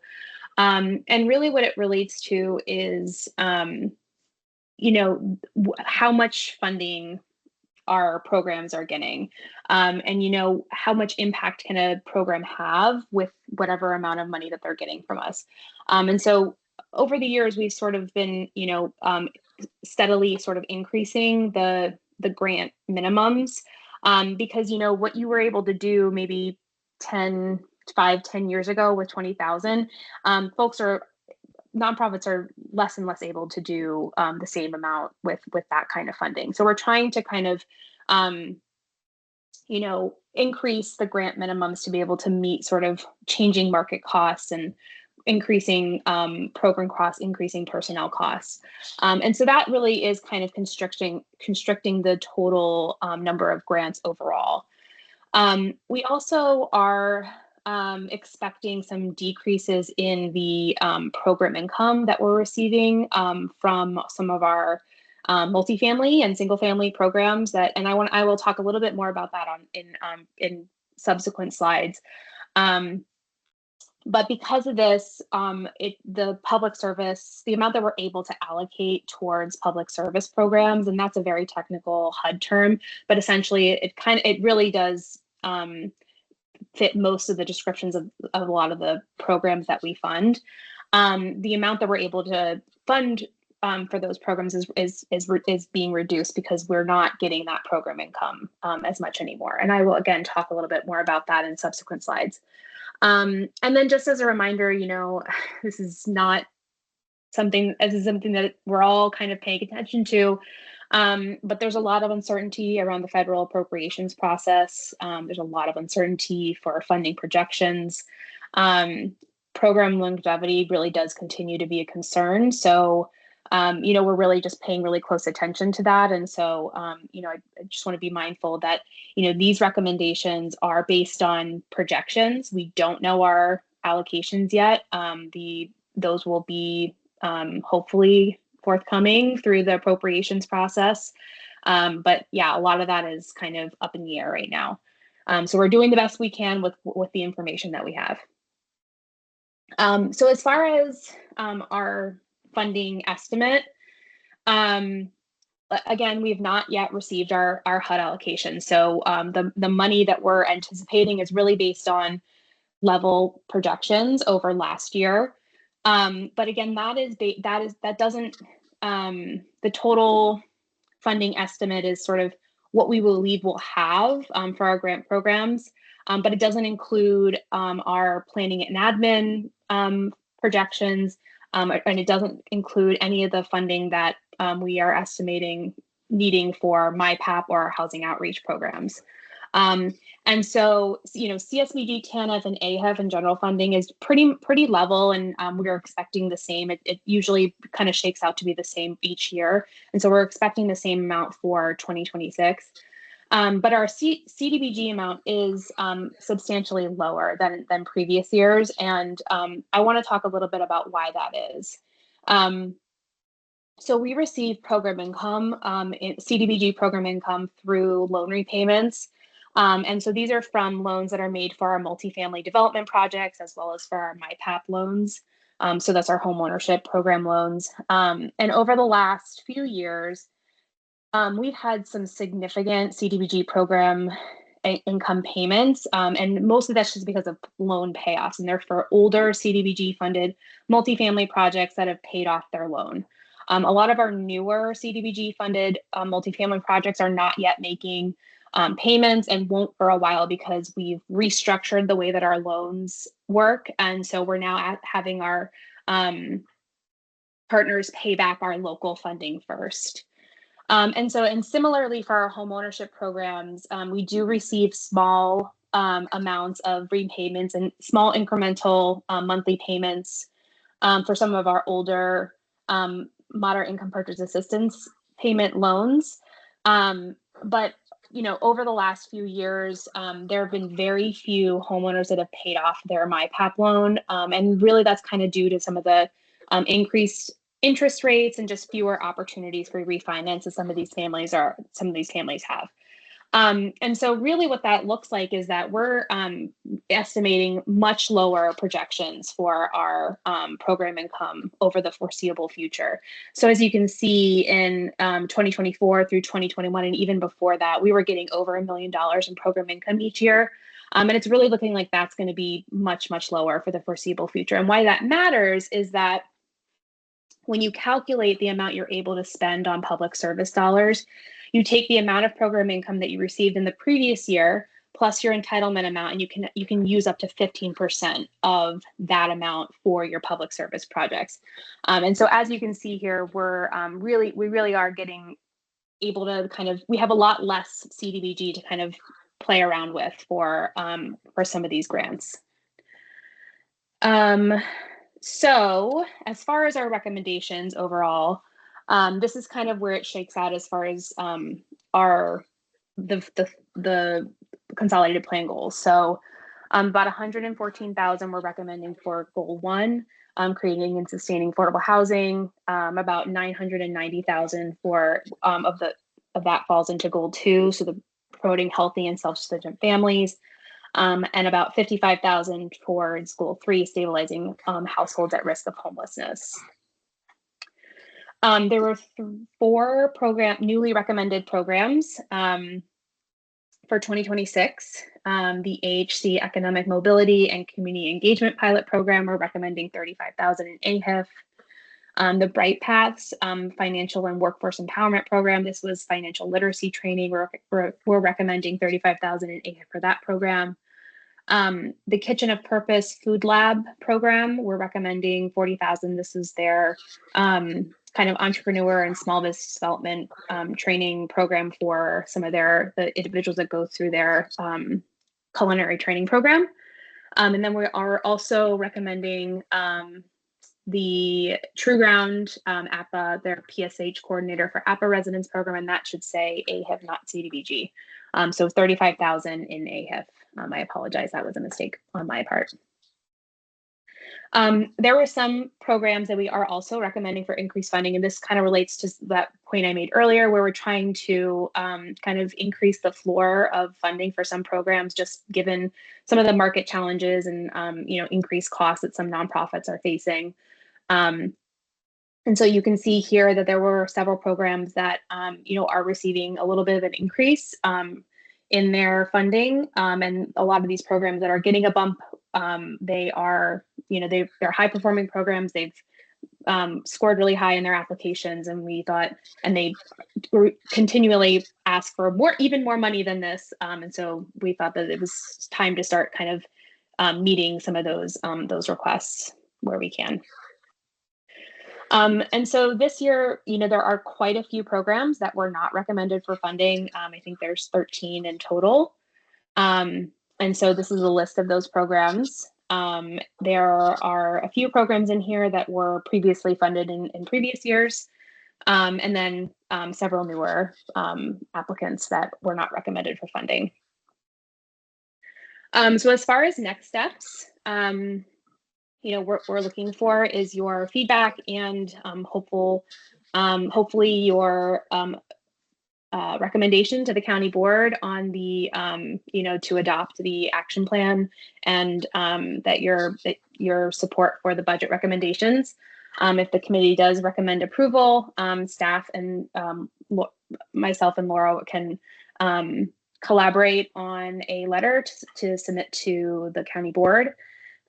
And really what it relates to is, you know, how much funding our programs are getting, and, you know, how much impact can a program have with whatever amount of money that they're getting from us. And so over the years, we've sort of been, you know, steadily sort of increasing the grant minimums, because, you know, what you were able to do maybe 10 years ago with 20,000, nonprofits are less and less able to do the same amount with that kind of funding. So we're trying to kind of, you know, increase the grant minimums to be able to meet sort of changing market costs and increasing program costs, increasing personnel costs. And so that really is kind of constricting the total number of grants overall. We also are expecting some decreases in the program income that we're receiving from some of our multifamily and single family programs that, and I will talk a little bit more about that in subsequent slides. But because of this, the public service, the amount that we're able to allocate towards public service programs, and that's a very technical HUD term, but essentially it really does fit most of the descriptions of a lot of the programs that we fund. The amount that we're able to fund for those programs is being reduced because we're not getting that program income as much anymore. And I will again talk a little bit more about that in subsequent slides. And then just as a reminder, you know, this is something that we're all kind of paying attention to. But there's a lot of uncertainty around the federal appropriations process. There's a lot of uncertainty for funding projections. Program longevity really does continue to be a concern. So, you know, we're really just paying really close attention to that. And so, you know, I just want to be mindful that, you know, these recommendations are based on projections. We don't know our allocations yet. Those will be hopefully forthcoming through the appropriations process. But yeah, a lot of that is kind of up in the air right now. So we're doing the best we can with the information that we have. So as far as our funding estimate, again, we've not yet received our HUD allocation. So the money that we're anticipating is really based on level projections over last year. But again, that doesn't, the total funding estimate is sort of what we believe we'll have for our grant programs, but it doesn't include our planning and admin projections, and it doesn't include any of the funding that we are estimating needing for MyPAP or our housing outreach programs. And so, CSBG, TANF, and AHEF and general funding is pretty level, and we're expecting the same. It usually kind of shakes out to be the same each year, and so we're expecting the same amount for 2026. But our CDBG amount is substantially lower than previous years, and I want to talk a little bit about why that is. So we receive program income, CDBG program income through loan repayments. And so these are from loans that are made for our multifamily development projects, as well as for our MyPAP loans. So that's our home ownership program loans. And over the last few years, we've had some significant CDBG program income payments, and mostly that's just because of loan payoffs, and they're for older CDBG funded multifamily projects that have paid off their loan. A lot of our newer CDBG funded multifamily projects are not yet making payments and won't for a while because we've restructured the way that our loans work. And so we're now having our partners pay back our local funding first. And similarly for our home ownership programs, we do receive small amounts of repayments and small incremental monthly payments for some of our older moderate income purchase assistance payment loans. But over the last few years, there have been very few homeowners that have paid off their MyPAP loan. And really that's kind of due to some of the increased interest rates and just fewer opportunities for refinance as some of these families have. And so really what that looks like is that we're estimating much lower projections for our program income over the foreseeable future. So as you can see in 2024 through 2021, and even before that, we were getting over $1 million in program income each year. And it's really looking like that's going to be much, much lower for the foreseeable future. And why that matters is that when you calculate the amount you're able to spend on public service dollars, you take the amount of program income that you received in the previous year plus your entitlement amount, and you can use up to 15% of that amount for your public service projects. And so as you can see here, we really are getting able to we have a lot less CDBG to kind of play around with for some of these grants. So as far as our recommendations overall, this is kind of where it shakes out as far as the consolidated plan goals. So about 114,000 we're recommending for goal 1, creating and sustaining affordable housing. About 990,000 for of that falls into goal 2, so the promoting healthy and self-sufficient families. And about 55,000 towards goal 3, stabilizing households at risk of homelessness. There were 4 newly recommended programs for 2026. The AHC Economic Mobility and Community Engagement Pilot Program, we're recommending 35,000 in AHIF. The Bright Paths Financial and Workforce Empowerment Program, this was financial literacy training. We're recommending 35,000 in AHIF for that program. The Kitchen of Purpose Food Lab Program, we're recommending 40,000. This is their kind of entrepreneur and small business development training program for some of the individuals that go through their culinary training program. And then we are also recommending the True Ground APA, their PSH coordinator for APA residence program, and that should say AHIF, not CDBG. So 35,000 in AHIF. I apologize, that was a mistake on my part. There were some programs that we are also recommending for increased funding, and this kind of relates to that point I made earlier, where we're trying to kind of increase the floor of funding for some programs, just given some of the market challenges and increased costs that some nonprofits are facing. And so you can see here that there were several programs that are receiving a little bit of an increase in their funding, and a lot of these programs that are getting a bump They are, they're high performing programs. They've scored really high in their applications, and we thought, and they continually ask for even more money than this. And so we thought that it was time to start kind of meeting some of those requests where we can. And so this year, there are quite a few programs that were not recommended for funding. I think there's 13 in total. And so this is a list of those programs. There are a few programs in here that were previously funded in previous years, and then several newer applicants that were not recommended for funding. So as far as next steps, what we're looking for is your feedback and hopefully your recommendation to the county board on the to adopt the action plan, and that your support for the budget recommendations. If the committee does recommend approval, staff and myself and Laura can collaborate on a letter to submit to the county board.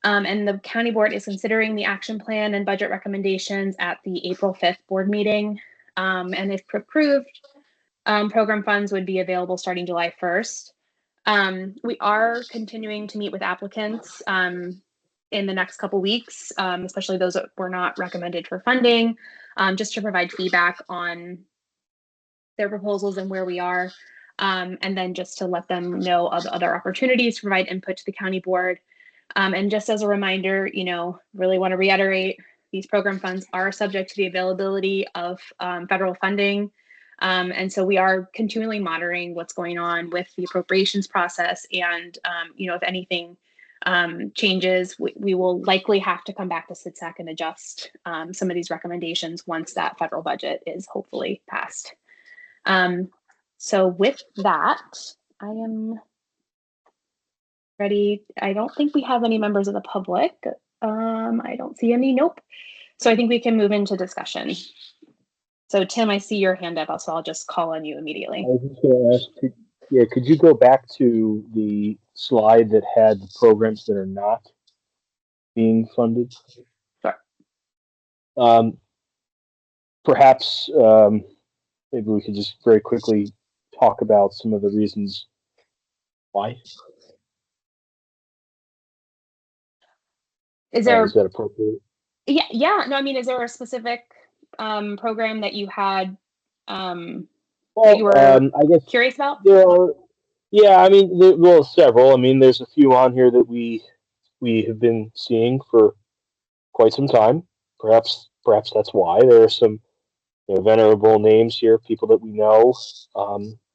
And the county board is considering the action plan and budget recommendations at the April 5th board meeting. And if approved, program funds would be available starting July 1st. We are continuing to meet with applicants in the next couple weeks, especially those that were not recommended for funding, just to provide feedback on their proposals and where we are. And then just to let them know of other opportunities to provide input to the county board. And just as a reminder, really want to reiterate, these program funds are subject to the availability of federal funding. And so we are continually monitoring what's going on with the appropriations process. And, if anything changes, we will likely have to come back to CDCAC and adjust some of these recommendations once that federal budget is hopefully passed. So with that, I am ready. I don't think we have any members of the public. I don't see any. Nope. So I think we can move into discussion. So Tim, I see your hand up, so I'll just call on you immediately. I was just going to ask, could you go back to the slide that had the programs that are not being funded? Sure. Perhaps maybe we could just very quickly talk about some of the reasons why. Is that appropriate? Yeah. No, I mean, is there a specific program that you had that you were I guess curious about? There are, several. I mean, there's a few on here that we have been seeing for quite some time. Perhaps that's why. There are some venerable names here, people that we know.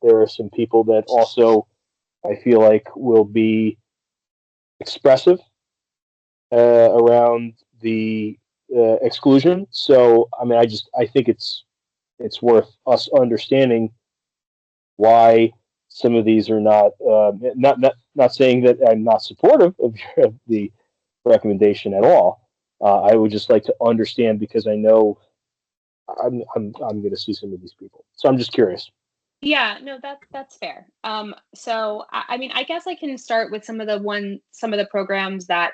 There are some people that also I feel like will be expressive around the exclusion. So, I mean, I think it's worth us understanding why some of these are not saying that I'm not supportive of the recommendation at all. I would just like to understand, because I know I'm going to see some of these people. So I'm just curious. Yeah, no, that's fair. So I mean, I guess I can start with some of the programs that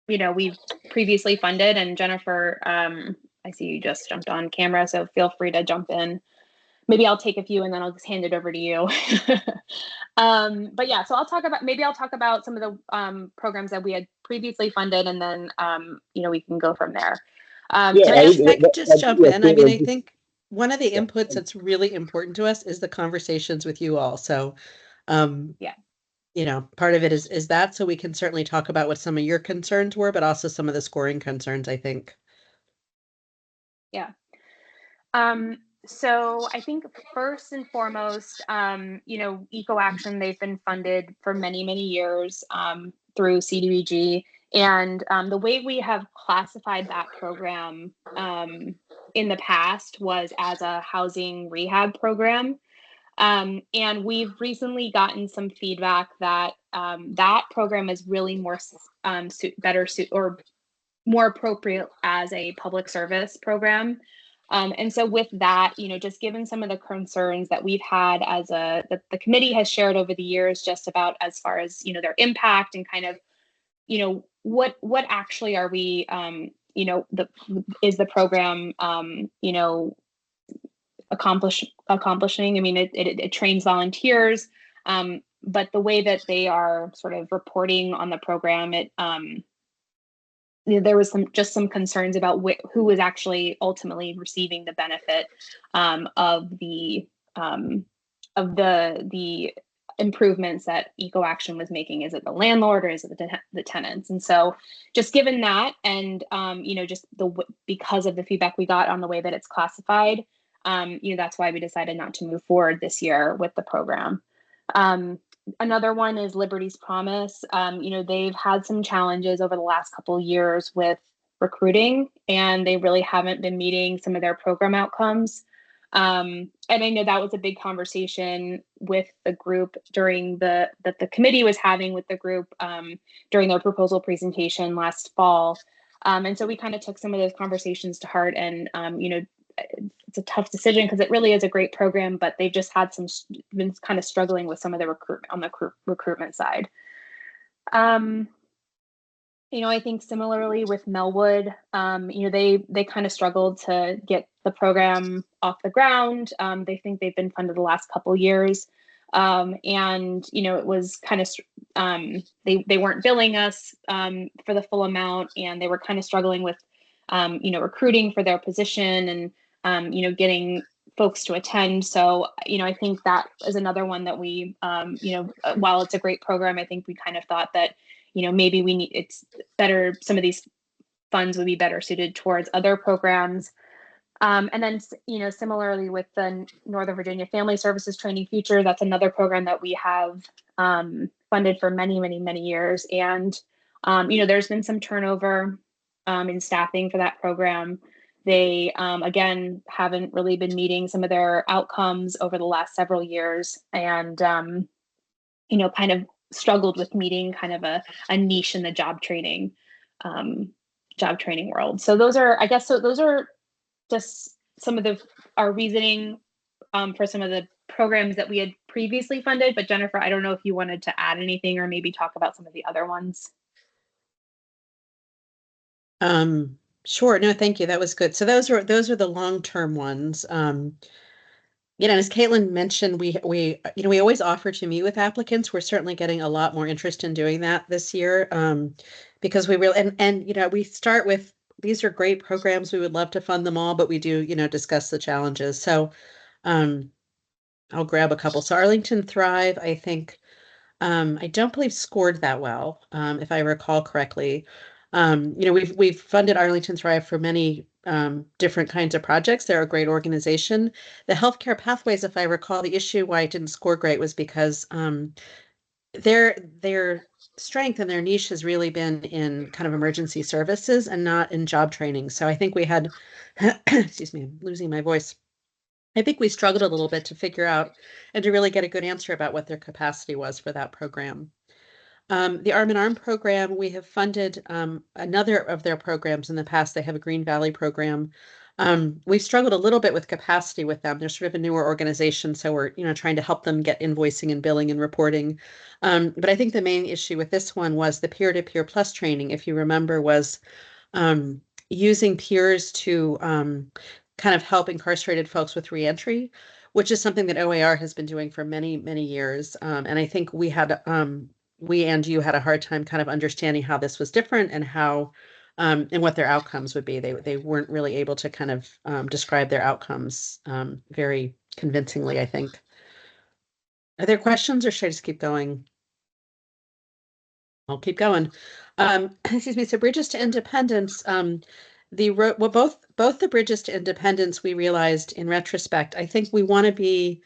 we've previously funded. And Jennifer, I see you just jumped on camera, so feel free to jump in. Maybe I'll take a few and then I'll just hand it over to you. But yeah, so I'll talk about some of the programs that we had previously funded, and then we can go from there. If I could just jump in. I mean, I think one of the inputs that's really important to us is the conversations with you all. So, part of it is that, so we can certainly talk about what some of your concerns were, but also some of the scoring concerns, I think. Yeah. So I think first and foremost, Eco Action, they've been funded for many, many years through CDCAC. And the way we have classified that program in the past was as a housing rehab program. And we've recently gotten some feedback that that program is really more appropriate as a public service program. And so with that, just given some of the concerns that we've had that the committee has shared over the years, just about as far as, their impact and kind of what actually are we, is the program, accomplishing? I mean, it trains volunteers, but the way that they are sort of reporting on the program, there was some concerns about who was actually ultimately receiving the benefit of the improvements that EcoAction was making. Is it the landlord or is it the tenants? And so just given that, and just because of the feedback we got on the way that it's classified, that's why we decided not to move forward this year with the program. Another one is Liberty's Promise. They've had some challenges over the last couple of years with recruiting, and they really haven't been meeting some of their program outcomes. And I know that was a big conversation with the group that the committee was having with the group during their proposal presentation last fall. And so we kind of took some of those conversations to heart, and it's a tough decision because it really is a great program, but they've just been kind of struggling with some of the recruitment side. I think similarly with Melwood, they kind of struggled to get the program off the ground. They think they've been funded the last couple years. And, it was kind of, they weren't billing us for the full amount, and they were kind of struggling with, recruiting for their position and, getting folks to attend. So, I think that is another one that we, while it's a great program, I think we kind of thought that, maybe it's better, some of these funds would be better suited towards other programs. And then, similarly with the Northern Virginia Family Services Training Future, that's another program that we have funded for many, many, many years. And, there's been some turnover in staffing for that program. They, again, haven't really been meeting some of their outcomes over the last several years, and, kind of struggled with meeting kind of a niche in the job training world. So those are just some of our reasoning for some of the programs that we had previously funded. But Jennifer, I don't know if you wanted to add anything or maybe talk about some of the other ones. Sure. No, thank you. That was good. So those are the long-term ones. As Caitlin mentioned, we always offer to meet with applicants. We're certainly getting a lot more interest in doing that this year, because we really, and we start with, these are great programs. We would love to fund them all, but we do, discuss the challenges. So I'll grab a couple. So Arlington Thrive, I think, I don't believe scored that well, if I recall correctly. We've funded Arlington Thrive for many different kinds of projects. They're a great organization. The healthcare pathways, if I recall, the issue why it didn't score great was because their strength and their niche has really been in kind of emergency services and not in job training. So I think we had, excuse me, I'm losing my voice. I think we struggled a little bit to figure out and to really get a good answer about what their capacity was for that program. The Arm in Arm program, we have funded another of their programs in the past. They have a Green Valley program. We've struggled a little bit with capacity with them. They're sort of a newer organization, so we're trying to help them get invoicing and billing and reporting. But I think the main issue with this one was the peer-to-peer plus training, if you remember, was using peers to kind of help incarcerated folks with reentry, which is something that OAR has been doing for many, many years. And I think we and you had a hard time kind of understanding how this was different and how and what their outcomes would be. They weren't really able to kind of describe their outcomes very convincingly, I think. Are there questions, or should I just keep going? I'll keep going. Excuse me. So Bridges to Independence, both the Bridges to Independence, we realized in retrospect, I think we want to be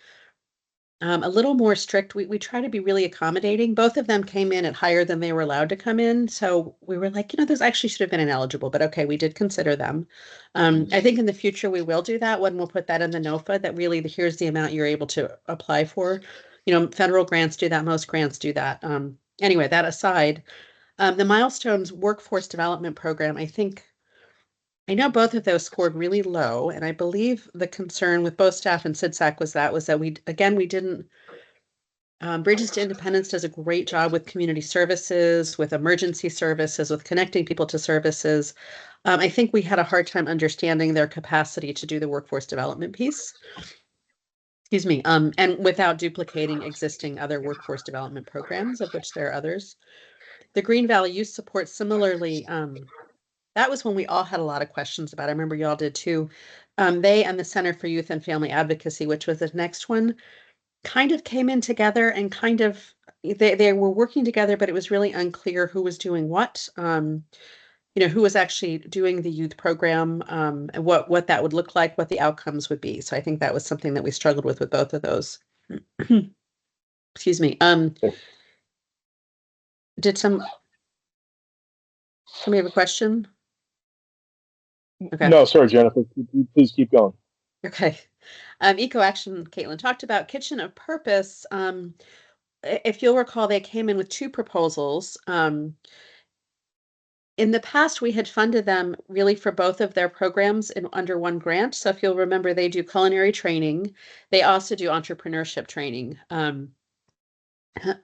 a little more strict. We try to be really accommodating. Both of them came in at higher than they were allowed to come in. So we were like, those actually should have been ineligible, but okay, we did consider them. I think in the future we will do that when we'll put that in the NOFA, that really here's the amount you're able to apply for. Federal grants do that. Most grants do that. Anyway, that aside, the Milestones Workforce Development Program, I know both of those scored really low, and I believe the concern with both staff and CDCAC was that we didn't Bridges to Independence does a great job with community services, with emergency services, with connecting people to services. I think we had a hard time understanding their capacity to do the workforce development piece. Excuse me, and without duplicating existing other workforce development programs, of which there are others. The Green Valley Youth Support, similarly, that was when we all had a lot of questions about. I remember y'all did too. They and the Center for Youth and Family Advocacy, which was the next one, kind of came in together and kind of they were working together, but it was really unclear who was doing what. Who was actually doing the youth program, and what that would look like, what the outcomes would be. So I think that was something that we struggled with both of those. Excuse me. Did somebody have a question? Okay. No, sorry, Jennifer. Please keep going. Okay. Eco Action, Caitlin talked about. Kitchen of Purpose. If you'll recall, they came in with 2 proposals. In the past, we had funded them really for both of their programs under one grant. So if you'll remember, they do culinary training. They also do entrepreneurship training.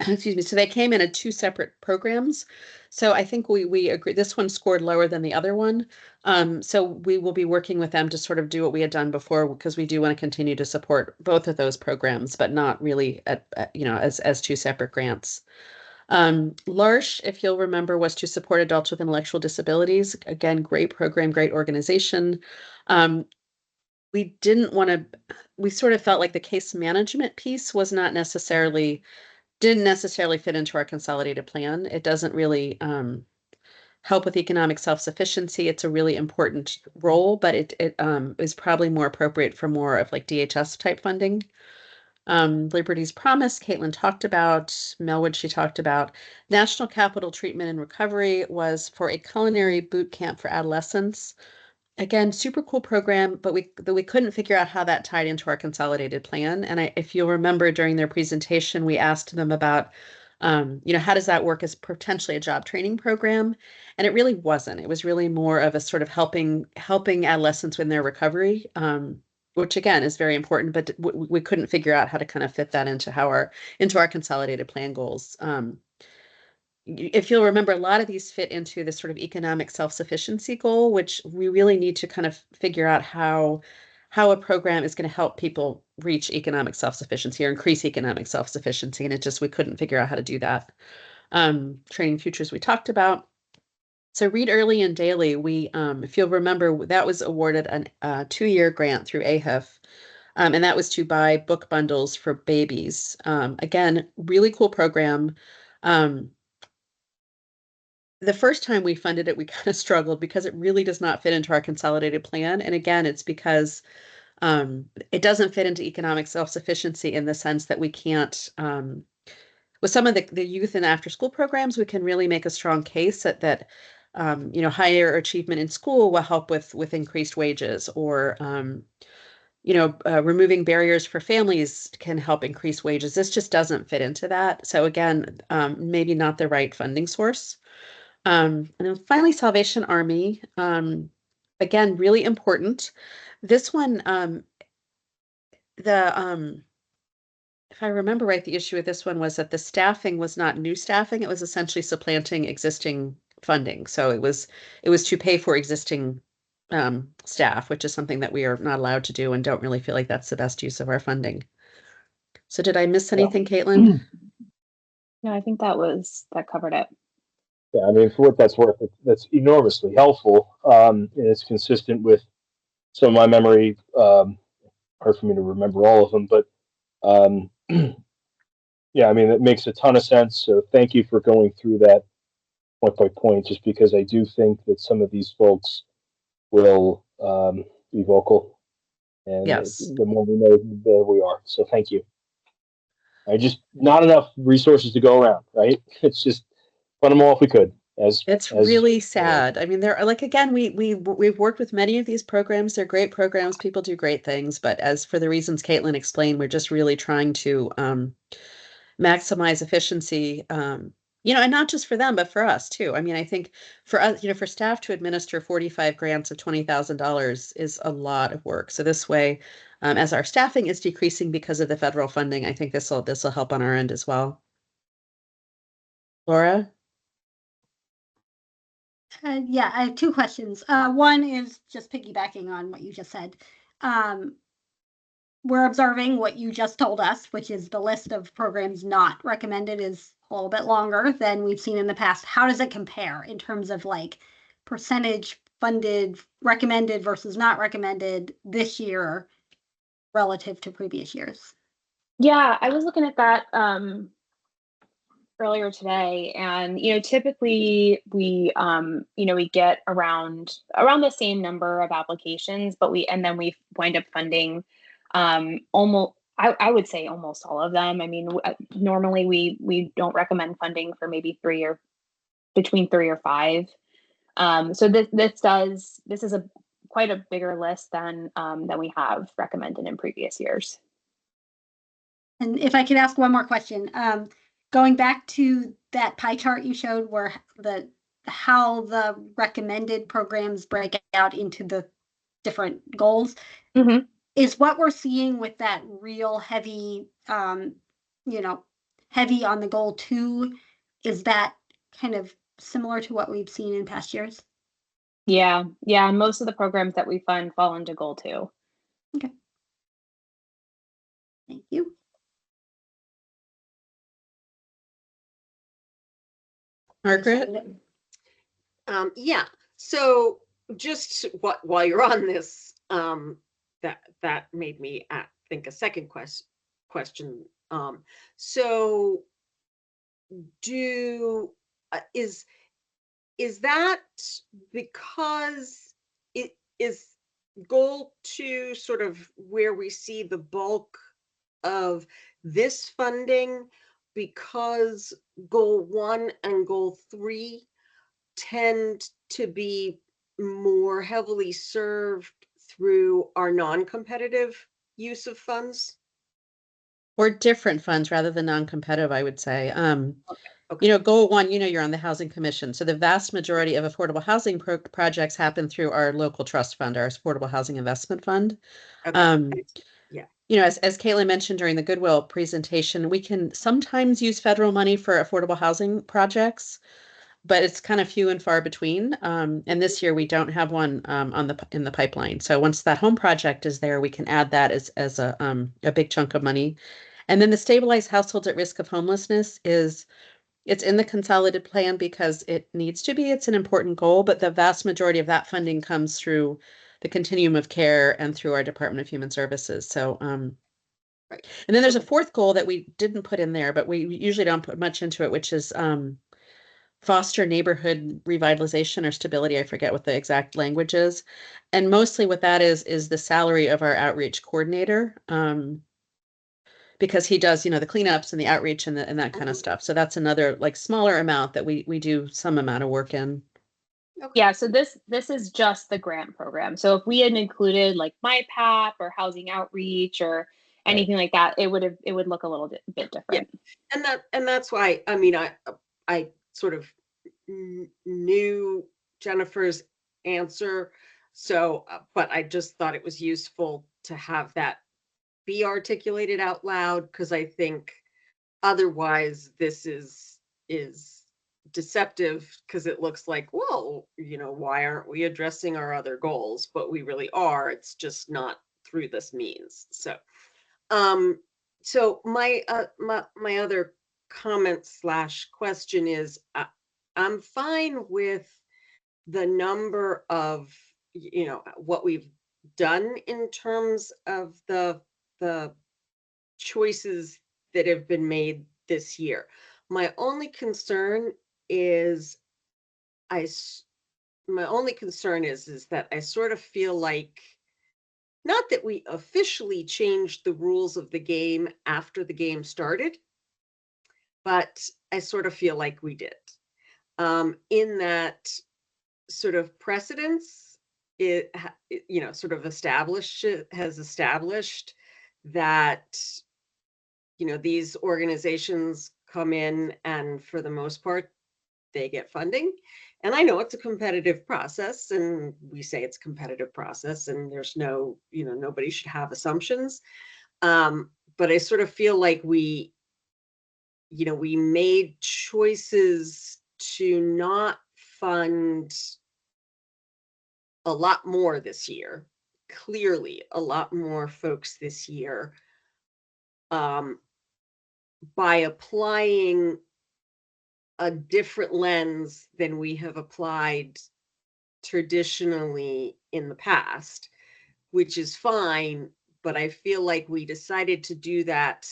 Excuse me. So they came in at 2 separate programs. So I think we agree. This one scored lower than the other one. So we will be working with them to sort of do what we had done before, because we do want to continue to support both of those programs, but not really as 2 separate grants. L'Arche, if you'll remember, was to support adults with intellectual disabilities. Again, great program, great organization. We sort of felt like the case management piece was didn't necessarily fit into our consolidated plan. It doesn't really help with economic self-sufficiency. It's a really important role, but it is probably more appropriate for more of like DHS type funding. Liberty's Promise, Caitlin talked about. Melwood, she talked about. National Capital Treatment and Recovery was for a culinary boot camp for adolescents. Again, super cool program, but we couldn't figure out how that tied into our consolidated plan. And if you'll remember during their presentation, we asked them about, how does that work as potentially a job training program? And it really wasn't. It was really more of a sort of helping adolescents in their recovery, which again is very important, but we couldn't figure out how to kind of fit that into our consolidated plan goals. If you'll remember, a lot of these fit into this sort of economic self-sufficiency goal, which we really need to kind of figure out how a program is going to help people reach economic self-sufficiency or increase economic self-sufficiency. And we couldn't figure out how to do that. Training Futures we talked about. So Read Early and Daily, if you'll remember, that was awarded a 2-year grant through AHIF. And that was to buy book bundles for babies. Again, really cool program. The first time we funded it, we kind of struggled because it really does not fit into our consolidated plan. And again, it's because it doesn't fit into economic self-sufficiency in the sense that we can't, with some of the youth and after school programs, we can really make a strong case that higher achievement in school will help with increased wages, or removing barriers for families can help increase wages. This just doesn't fit into that. So again, maybe not the right funding source. And then finally, Salvation Army, again, really important. This one, if I remember right, the issue with this one was that the staffing was not new staffing. It was essentially supplanting existing funding. So it was to pay for existing staff, which is something that we are not allowed to do and don't really feel like that's the best use of our funding. So did I miss anything, Caitlin? No, I think that covered it. Yeah, I mean, for what that's worth, that's enormously helpful, and it's consistent with some of my memory. Hard for me to remember all of them, but yeah, I mean, it makes a ton of sense. So thank you for going through that point by point, just because I do think that some of these folks will be vocal, and yes, the more we know, the better we are. So thank you. Just not enough resources to go around, right? It's just fund them all if we could. It's really sad. I mean, they're like, again, we've worked with many of these programs. They're great programs. People do great things. But as for the reasons Caitlin explained, we're just really trying to maximize efficiency, and not just for them, but for us too. I mean, I think for us, for staff to administer 45 grants of $20,000 is a lot of work. So this way, As our staffing is decreasing because of the federal funding, I think this will help on our end as well. Laura? Yeah, I have two questions. One is just piggybacking on what you just said. We're observing what you just told us, which is the list of programs not recommended is a little bit longer than we've seen in the past. How does it compare in terms of like percentage funded, recommended versus not recommended this year relative to previous years? Yeah, I was looking at that earlier today, and typically we we get around the same number of applications, but we wind up funding almost, I would say almost all of them. I mean, normally we don't recommend funding for maybe between 3 or 5. So this is quite a bigger list than we have recommended in previous years. And if I could ask one more question, going back to that pie chart you showed where how the recommended programs break out into the different goals, Mm-hmm. is what we're seeing with that real heavy, heavy on the goal 2, is that kind of similar to what we've seen in past years? Yeah. Most of the programs that we fund fall into goal 2. Okay. Thank you. Margaret? Yeah. So just while you're on this, that made me think a second question. So is that because it is goal 2 sort of where we see the bulk of this funding, because goal 1 and goal 3 tend to be more heavily served through our non-competitive use of funds? Or different funds rather than non-competitive, I would say. Okay. Goal 1, you're on the Housing Commission. So the vast majority of affordable housing projects happen through our local trust fund, our Affordable Housing Investment Fund. Okay. Yeah. As Caitlin mentioned during the Goodwill presentation, we can sometimes use federal money for affordable housing projects, but it's kind of few and far between. And this year we don't have one in the pipeline. So once that home project is there, we can add that as a big chunk of money. And then the Stabilized Households at Risk of Homelessness it's in the consolidated plan because it needs to be. It's an important goal, but the vast majority of that funding comes through the continuum of care and through our Department of Human Services. So, Right. And then there's a fourth goal that we didn't put in there, but we usually don't put much into it, which is foster neighborhood revitalization or stability. I forget what the exact language is. And mostly what that is the salary of our outreach coordinator. Because he does, the cleanups and the outreach and that kind of stuff. So that's another like smaller amount that we do some amount of work in. Okay. Yeah, so this is just the grant program. So if we had included like MyPAP or housing outreach or anything like that, it would look a little bit different. Yeah. And that's why, I mean, I sort of knew Jennifer's answer. So, but I just thought it was useful to have that be articulated out loud, because I think otherwise this is deceptive, because it looks like, well, why aren't we addressing our other goals? But we really are. It's just not through this means. So so my other comment / question is, I'm fine with the number of what we've done in terms of the choices that have been made this year. My only concern is that I sort of feel like, not that we officially changed the rules of the game after the game started, but I sort of feel like we did. In that sort of precedence, sort of has established that these organizations come in and for the most part they get funding. And I know it's a competitive process, and we say it's a competitive process, and there's no, nobody should have assumptions. But I sort of feel like we made choices to not fund a lot more this year, clearly a lot more folks this year, by applying a different lens than we have applied traditionally in the past, which is fine, but I feel like we decided to do that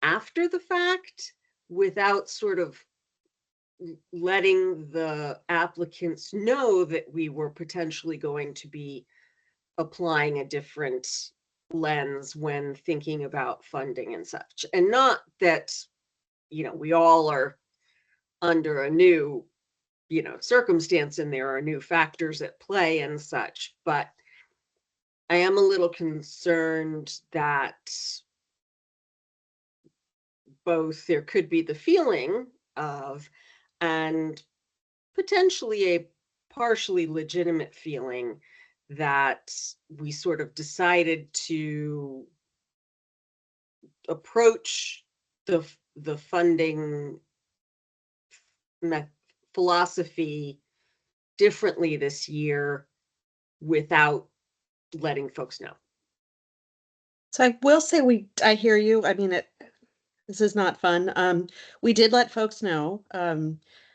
after the fact without sort of letting the applicants know that we were potentially going to be applying a different lens when thinking about funding and such. And not that, we all are under a new, circumstance and there are new factors at play and such, but I am a little concerned that both there could be the feeling of, and potentially a partially legitimate feeling, that we sort of decided to approach the funding philosophy differently this year without letting folks know. So I will say I hear you. I mean, this is not fun. We did let folks know.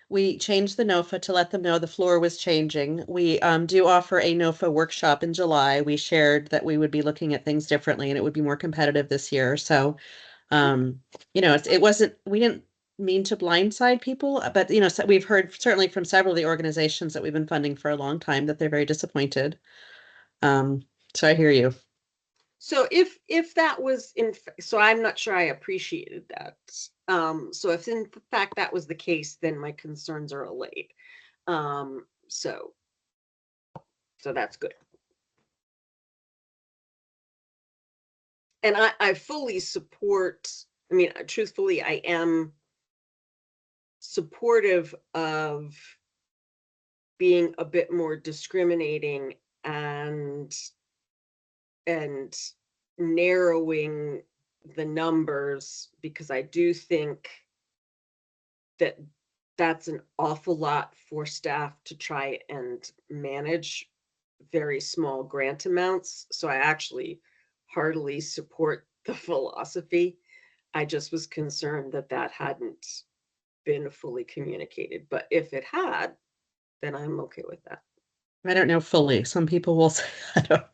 We changed the NOFA to let them know the floor was changing. We do offer a NOFA workshop in July. We shared that we would be looking at things differently and it would be more competitive this year. So, it wasn't, we didn't mean to blindside people, but, so we've heard certainly from several of the organizations that we've been funding for a long time that they're very disappointed. So I hear you. So if that was so I'm not sure I appreciated that. So if in fact that was the case, then my concerns are allayed. So that's good. And I fully support, truthfully, I am supportive of being a bit more discriminating and narrowing the numbers, because I do think that that's an awful lot for staff to try and manage very small grant amounts. So I actually heartily support the philosophy. I just was concerned that that hadn't been fully communicated. But if it had, then I'm okay with that. I don't know fully. Some people will say, but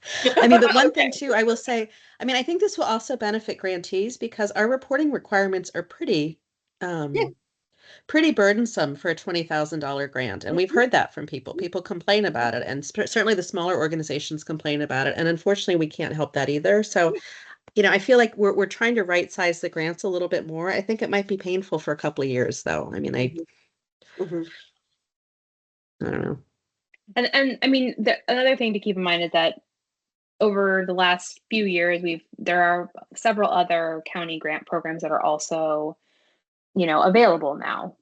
one thing too, I will say, I think this will also benefit grantees because our reporting requirements are pretty burdensome for a $20,000 grant. And we've heard that from people. People complain about it. And certainly the smaller organizations complain about it. And unfortunately, we can't help that either. So, I feel like we're trying to right size the grants a little bit more. I think it might be painful for a couple of years though. I don't know. And another thing to keep in mind is that over the last few years, there are several other county grant programs that are also, available now,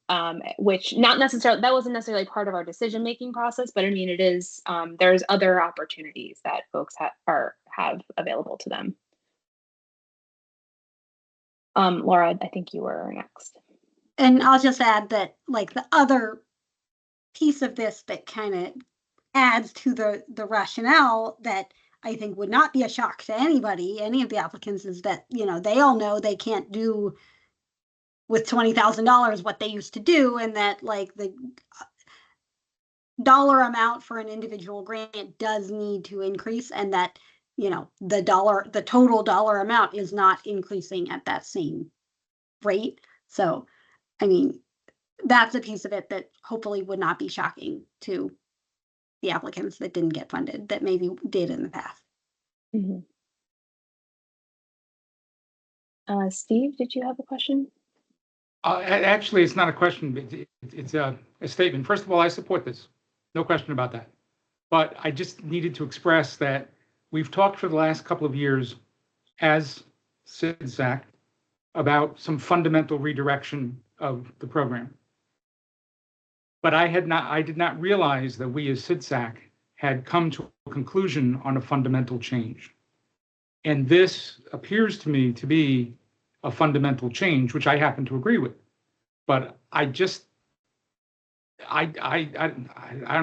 which that wasn't necessarily part of our decision-making process, but it is, there's other opportunities that folks have available to them. Laura, I think you were next. And I'll just add that, like, the other piece of this that kind of adds to the rationale that I think would not be a shock to anybody, any of the applicants, is that, they all know they can't do with $20,000 what they used to do, and that, like, the dollar amount for an individual grant does need to increase, and that, the total dollar amount is not increasing at that same rate. So, that's a piece of it that hopefully would not be shocking to the applicants that didn't get funded, that maybe did in the past. Mm-hmm. Steve, did you have a question? Actually, it's not a question. It's a statement. First of all, I support this. No question about that. But I just needed to express that we've talked for the last couple of years as CDCAC about some fundamental redirection of the program. But I did not realize that we as CDCAC had come to a conclusion on a fundamental change. And this appears to me to be a fundamental change, which I happen to agree with. But I don't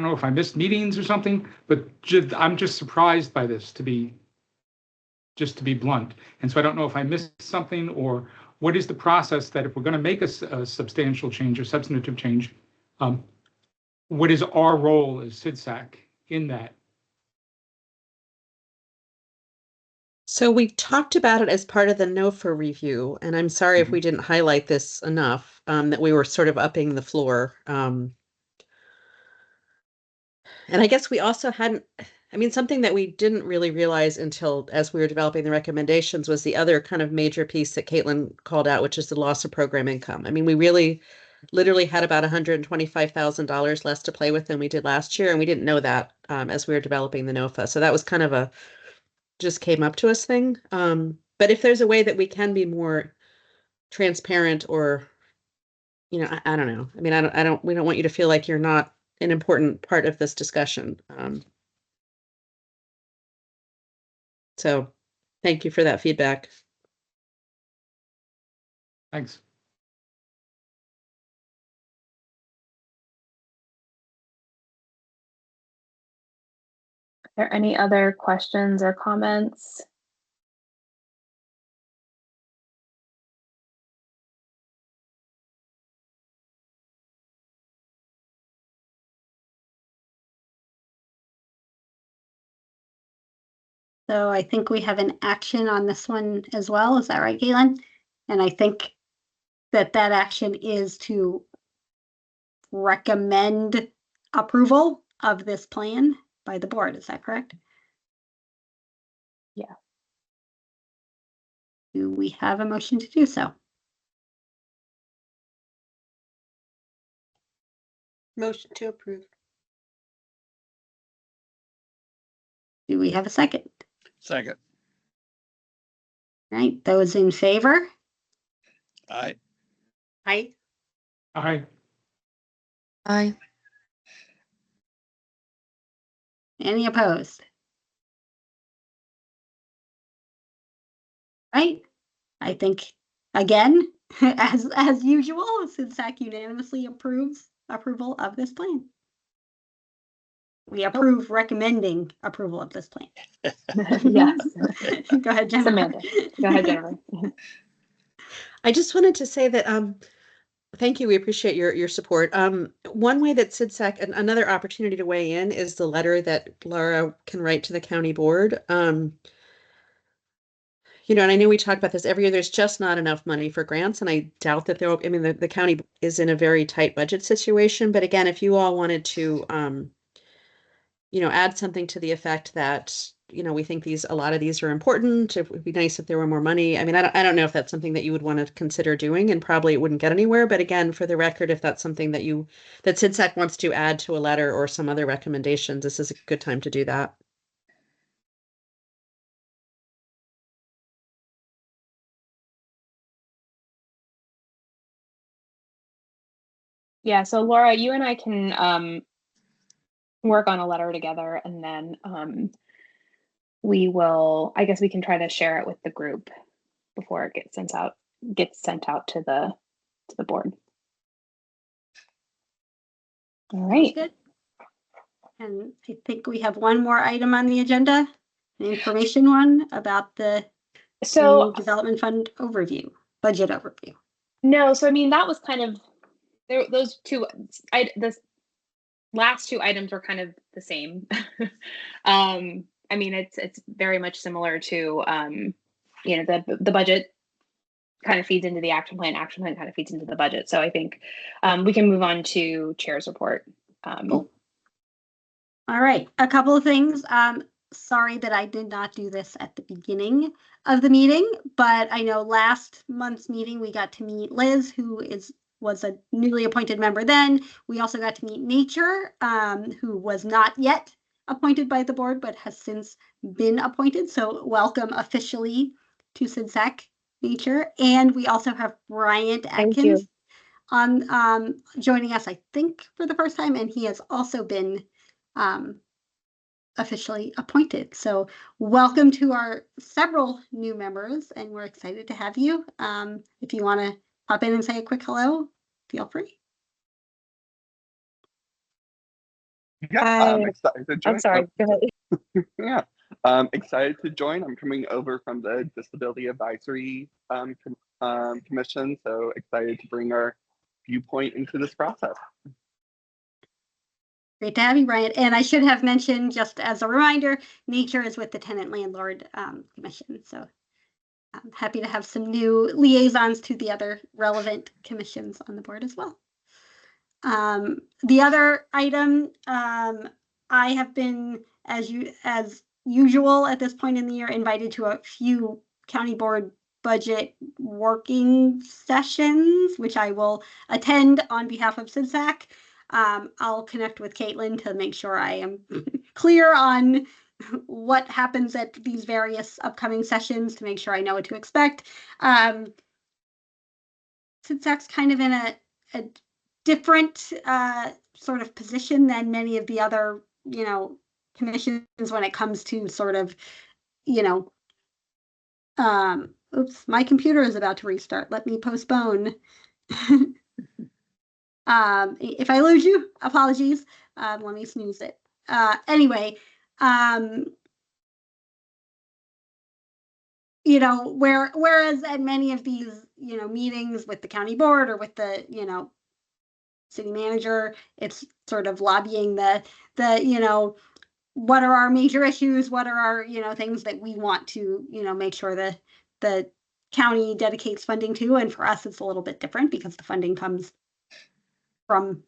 know if I missed meetings or something, but I'm just surprised by this, to be blunt. And so I don't know if I missed something, or what is the process that if we're going to make a substantial change or substantive change, what is our role as CDCAC in that? So we talked about it as part of the NOFA review, and I'm sorry if we didn't highlight this enough, that we were sort of upping the floor. And I guess we also hadn't, something that we didn't really realize until as we were developing the recommendations was the other kind of major piece that Caitlin called out, which is the loss of program income. We really literally had about $125,000 less to play with than we did last year, and we didn't know that as we were developing the NOFA. So that was kind of a just came up to us thing. But if there's a way that we can be more transparent, or, I don't know. We don't want you to feel like you're not an important part of this discussion. So thank you for that feedback. Thanks. Are there any other questions or comments? So I think we have an action on this one as well. Is that right, Galen? And I think that action is to recommend approval of this plan by the board. Is that correct? Yeah. Do we have a motion to do so? Motion to approve. Do we have a second? Second. Right, those in favor? Aye. Aye. Aye. Aye. Any opposed? Right, I think, again, as usual, CDCAC unanimously approves approval of this plan. We approve recommending approval of this plan. Yes. Go ahead, Jennifer. Samantha. Go ahead, Jennifer. I just wanted to say that thank you. We appreciate your support. One way that CDCAC, another opportunity to weigh in is the letter that Laura can write to the county board. And I know we talk about this every year. There's just not enough money for grants, and I doubt that there will. The county is in a very tight budget situation. But again, if you all wanted to, add something to the effect that we think a lot of these are important. It would be nice if there were more money. I don't know if that's something that you would want to consider doing, and probably it wouldn't get anywhere. But again, for the record, if that's something that CDCAC wants to add to a letter or some other recommendations, this is a good time to do that. Yeah, so Laura, you and I can work on a letter together, and then I guess we can try to share it with the group before it gets sent out to the board. All right. Good. And I think we have one more item on the agenda, an information one about the development fund overview, budget overview. No, so that was kind of those two. The last two items were kind of the same. It's very much similar to the budget kind of feeds into the action plan kind of feeds into the budget. So I think we can move on to chair's report. Cool. All right, a couple of things. Sorry that I did not do this at the beginning of the meeting, but I know last month's meeting we got to meet Liz, who was a newly appointed member then. We also got to meet Nature, who was not yet appointed by the board, but has since been appointed. So welcome officially to CDCAC, Nature. And we also have Bryant Atkins, on joining us, I think, for the first time, and he has also been officially appointed. So welcome to our several new members, and we're excited to have you. If you want to pop in and say a quick hello, feel free. Yeah, I'm excited to join. I'm sorry, go ahead. Yeah, excited to join. I'm coming over from the Disability Advisory Commission, so excited to bring our viewpoint into this process. Great to have you, Brian. And I should have mentioned, just as a reminder, Nature is with the Tenant Landlord Commission. So I'm happy to have some new liaisons to the other relevant commissions on the board as well. The other item, I have been, as usual at this point in the year, invited to a few county board budget working sessions, which I will attend on behalf of CDCAC. I'll connect with Caitlin to make sure I am clear on what happens at these various upcoming sessions to make sure I know what to expect. CDCAC's kind of in a different sort of position than many of the other, commissions when it comes to sort of, oops, my computer is about to restart. Let me postpone. If I lose you, apologies. Let me snooze it. Anyway, whereas at many of these, meetings with the county board or with the, city manager, it's sort of lobbying the what are our major issues, what are our things that we want to make sure that the county dedicates funding to. And for us, it's a little bit different because the funding comes from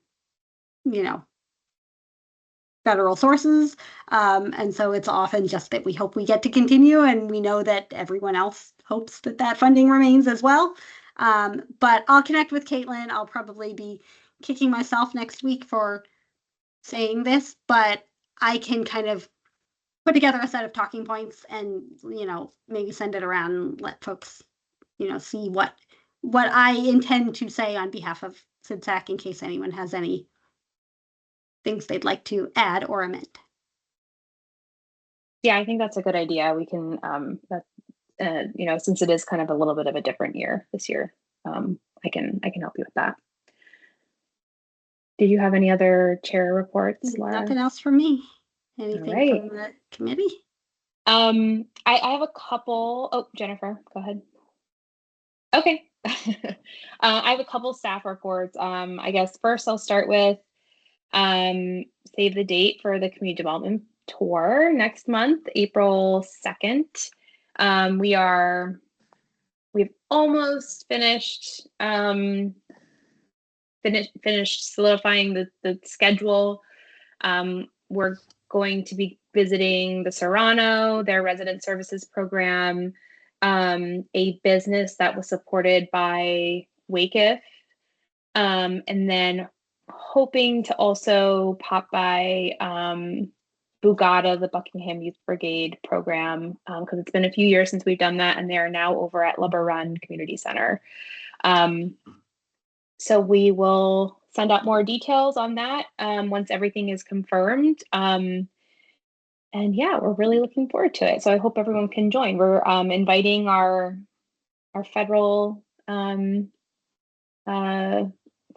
federal sources, and so it's often just that we hope we get to continue, and we know that everyone else hopes that funding remains as well. But I'll connect with Caitlin. I'll probably be kicking myself next week for saying this, but I can kind of put together a set of talking points and maybe send it around and let folks see what I intend to say on behalf of CDCAC in case anyone has any things they'd like to add or amend. Yeah, I think that's a good idea. We can since it is kind of a little bit of a different year this year, I can help you with that. Did you have any other chair reports, Laura? Nothing else from me. Anything from the committee? I have a couple. Oh, Jennifer, go ahead. Okay. I have a couple staff reports. I guess first I'll start with save the date for the community development tour next month, April 2nd. We've almost finished solidifying the schedule. We're going to be visiting the Serrano, their resident services program, a business that was supported by WAKIF, and then hoping to also pop by Bugada, the Buckingham Youth Brigade program, because it's been a few years since we've done that, and they are now over at LeBaron Community Center. So we will send out more details on that once everything is confirmed. And yeah, we're really looking forward to it. So I hope everyone can join. We're inviting our federal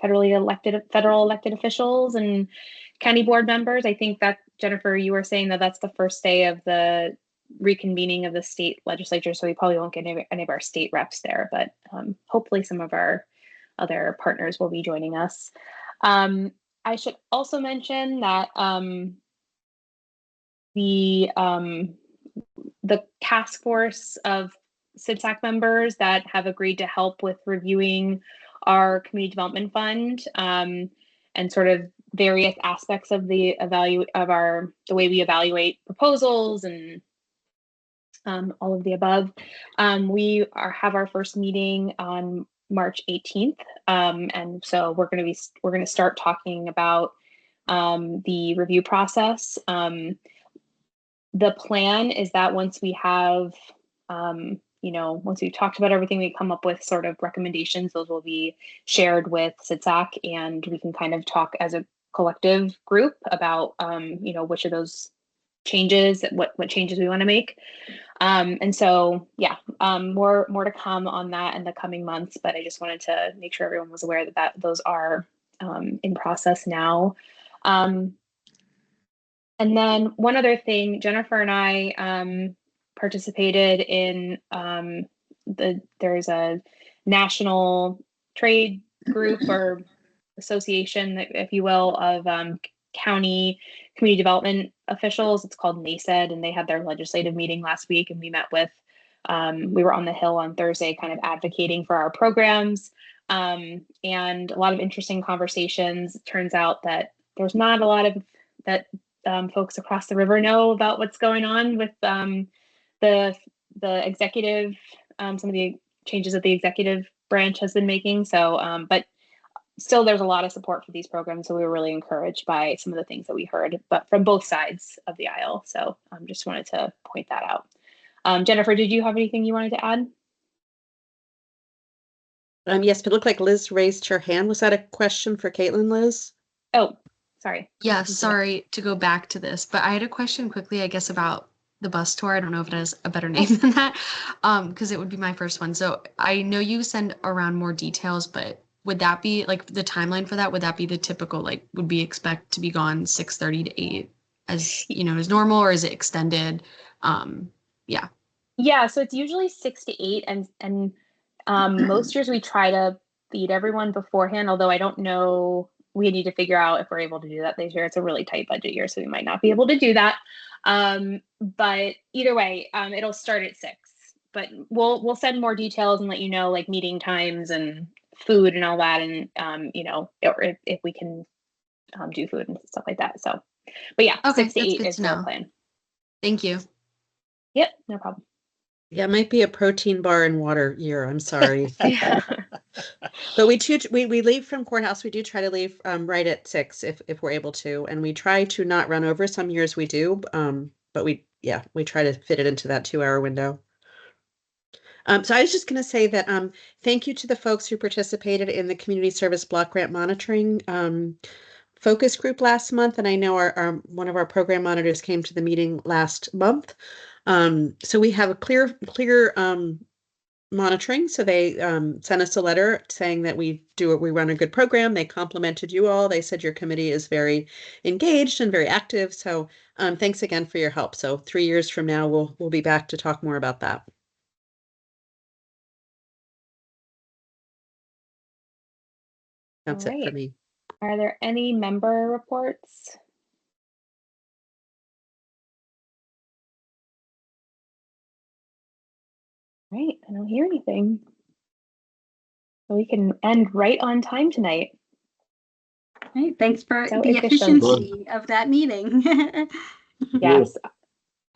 federal elected officials and county board members. I think that, Jennifer, you were saying that that's the first day of the reconvening of the state legislature, so we probably won't get any of our state reps there, but hopefully some of our other partners will be joining us. I should also mention that the task force of CDCAC members that have agreed to help with reviewing our community development fund and sort of various aspects of the way we evaluate proposals and all of the above. We have our first meeting on March 18th, and so we're going to start talking about the review process. The plan is that once we have once we've talked about everything, we come up with sort of recommendations. Those will be shared with CDCAC, and we can kind of talk as a collective group about, which of those changes, what changes we want to make. And so, yeah, more to come on that in the coming months, but I just wanted to make sure everyone was aware that those are in process now. And then one other thing, Jennifer and I participated in there's a national trade group or association, if you will, of county community development officials. It's called NACED, and they had their legislative meeting last week, and we met with, we were on the Hill on Thursday kind of advocating for our programs, and a lot of interesting conversations. It turns out that there's not a lot of that folks across the river know about what's going on with the executive, some of the changes that the executive branch has been making. So, but still, there's a lot of support for these programs. So we were really encouraged by some of the things that we heard, but from both sides of the aisle. So just wanted to point that out. Jennifer, did you have anything you wanted to add? Yes, but it looked like Liz raised her hand. Was that a question for Caitlin, Liz? Oh, sorry. Yeah, sorry to go back to this, but I had a question quickly, I guess, about the bus tour. I don't know if it has a better name than that, because it would be my first one. So I know you send around more details, but would that be like the timeline for that? Would that be the typical, like, would we expect to be gone 6:30 to 8 as, as normal, or is it extended? Yeah. Yeah, so it's usually 6 to 8, and most years we try to feed everyone beforehand, although I don't know, we need to figure out if we're able to do that this year. It's a really tight budget year, so we might not be able to do that. But either way, it'll start at 6, but we'll send more details and let you know, like meeting times and food and all that, and or if we can do food and stuff like that. So, but yeah, Okay, 6 to that's 8 good is to the know. plan. Thank you. Yep, no problem. Yeah, it might be a protein bar and water year. I'm sorry. But we leave from courthouse. We do try to leave right at 6 if we're able to, and we try to not run over. Some years we do, but we try to fit it into that 2-hour window. So I was just going to say that thank you to the folks who participated in the community service block grant monitoring focus group last month, and I know our one of our program monitors came to the meeting last month. So we have a clear monitoring. So they sent us a letter saying that we run a good program. They complimented you all. They said your committee is very engaged and very active. So thanks again for your help. So 3 years from now, we'll be back to talk more about that. That's it for me. Are there any member reports? Right, I don't hear anything. So we can end right on time tonight. Right, thanks for So the efficient. efficiency of that meeting. Yes.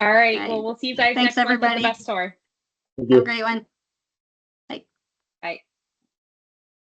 All right. Well, we'll see you guys Thanks, next month at the everybody. bus tour. Have a great one. Bye. Bye.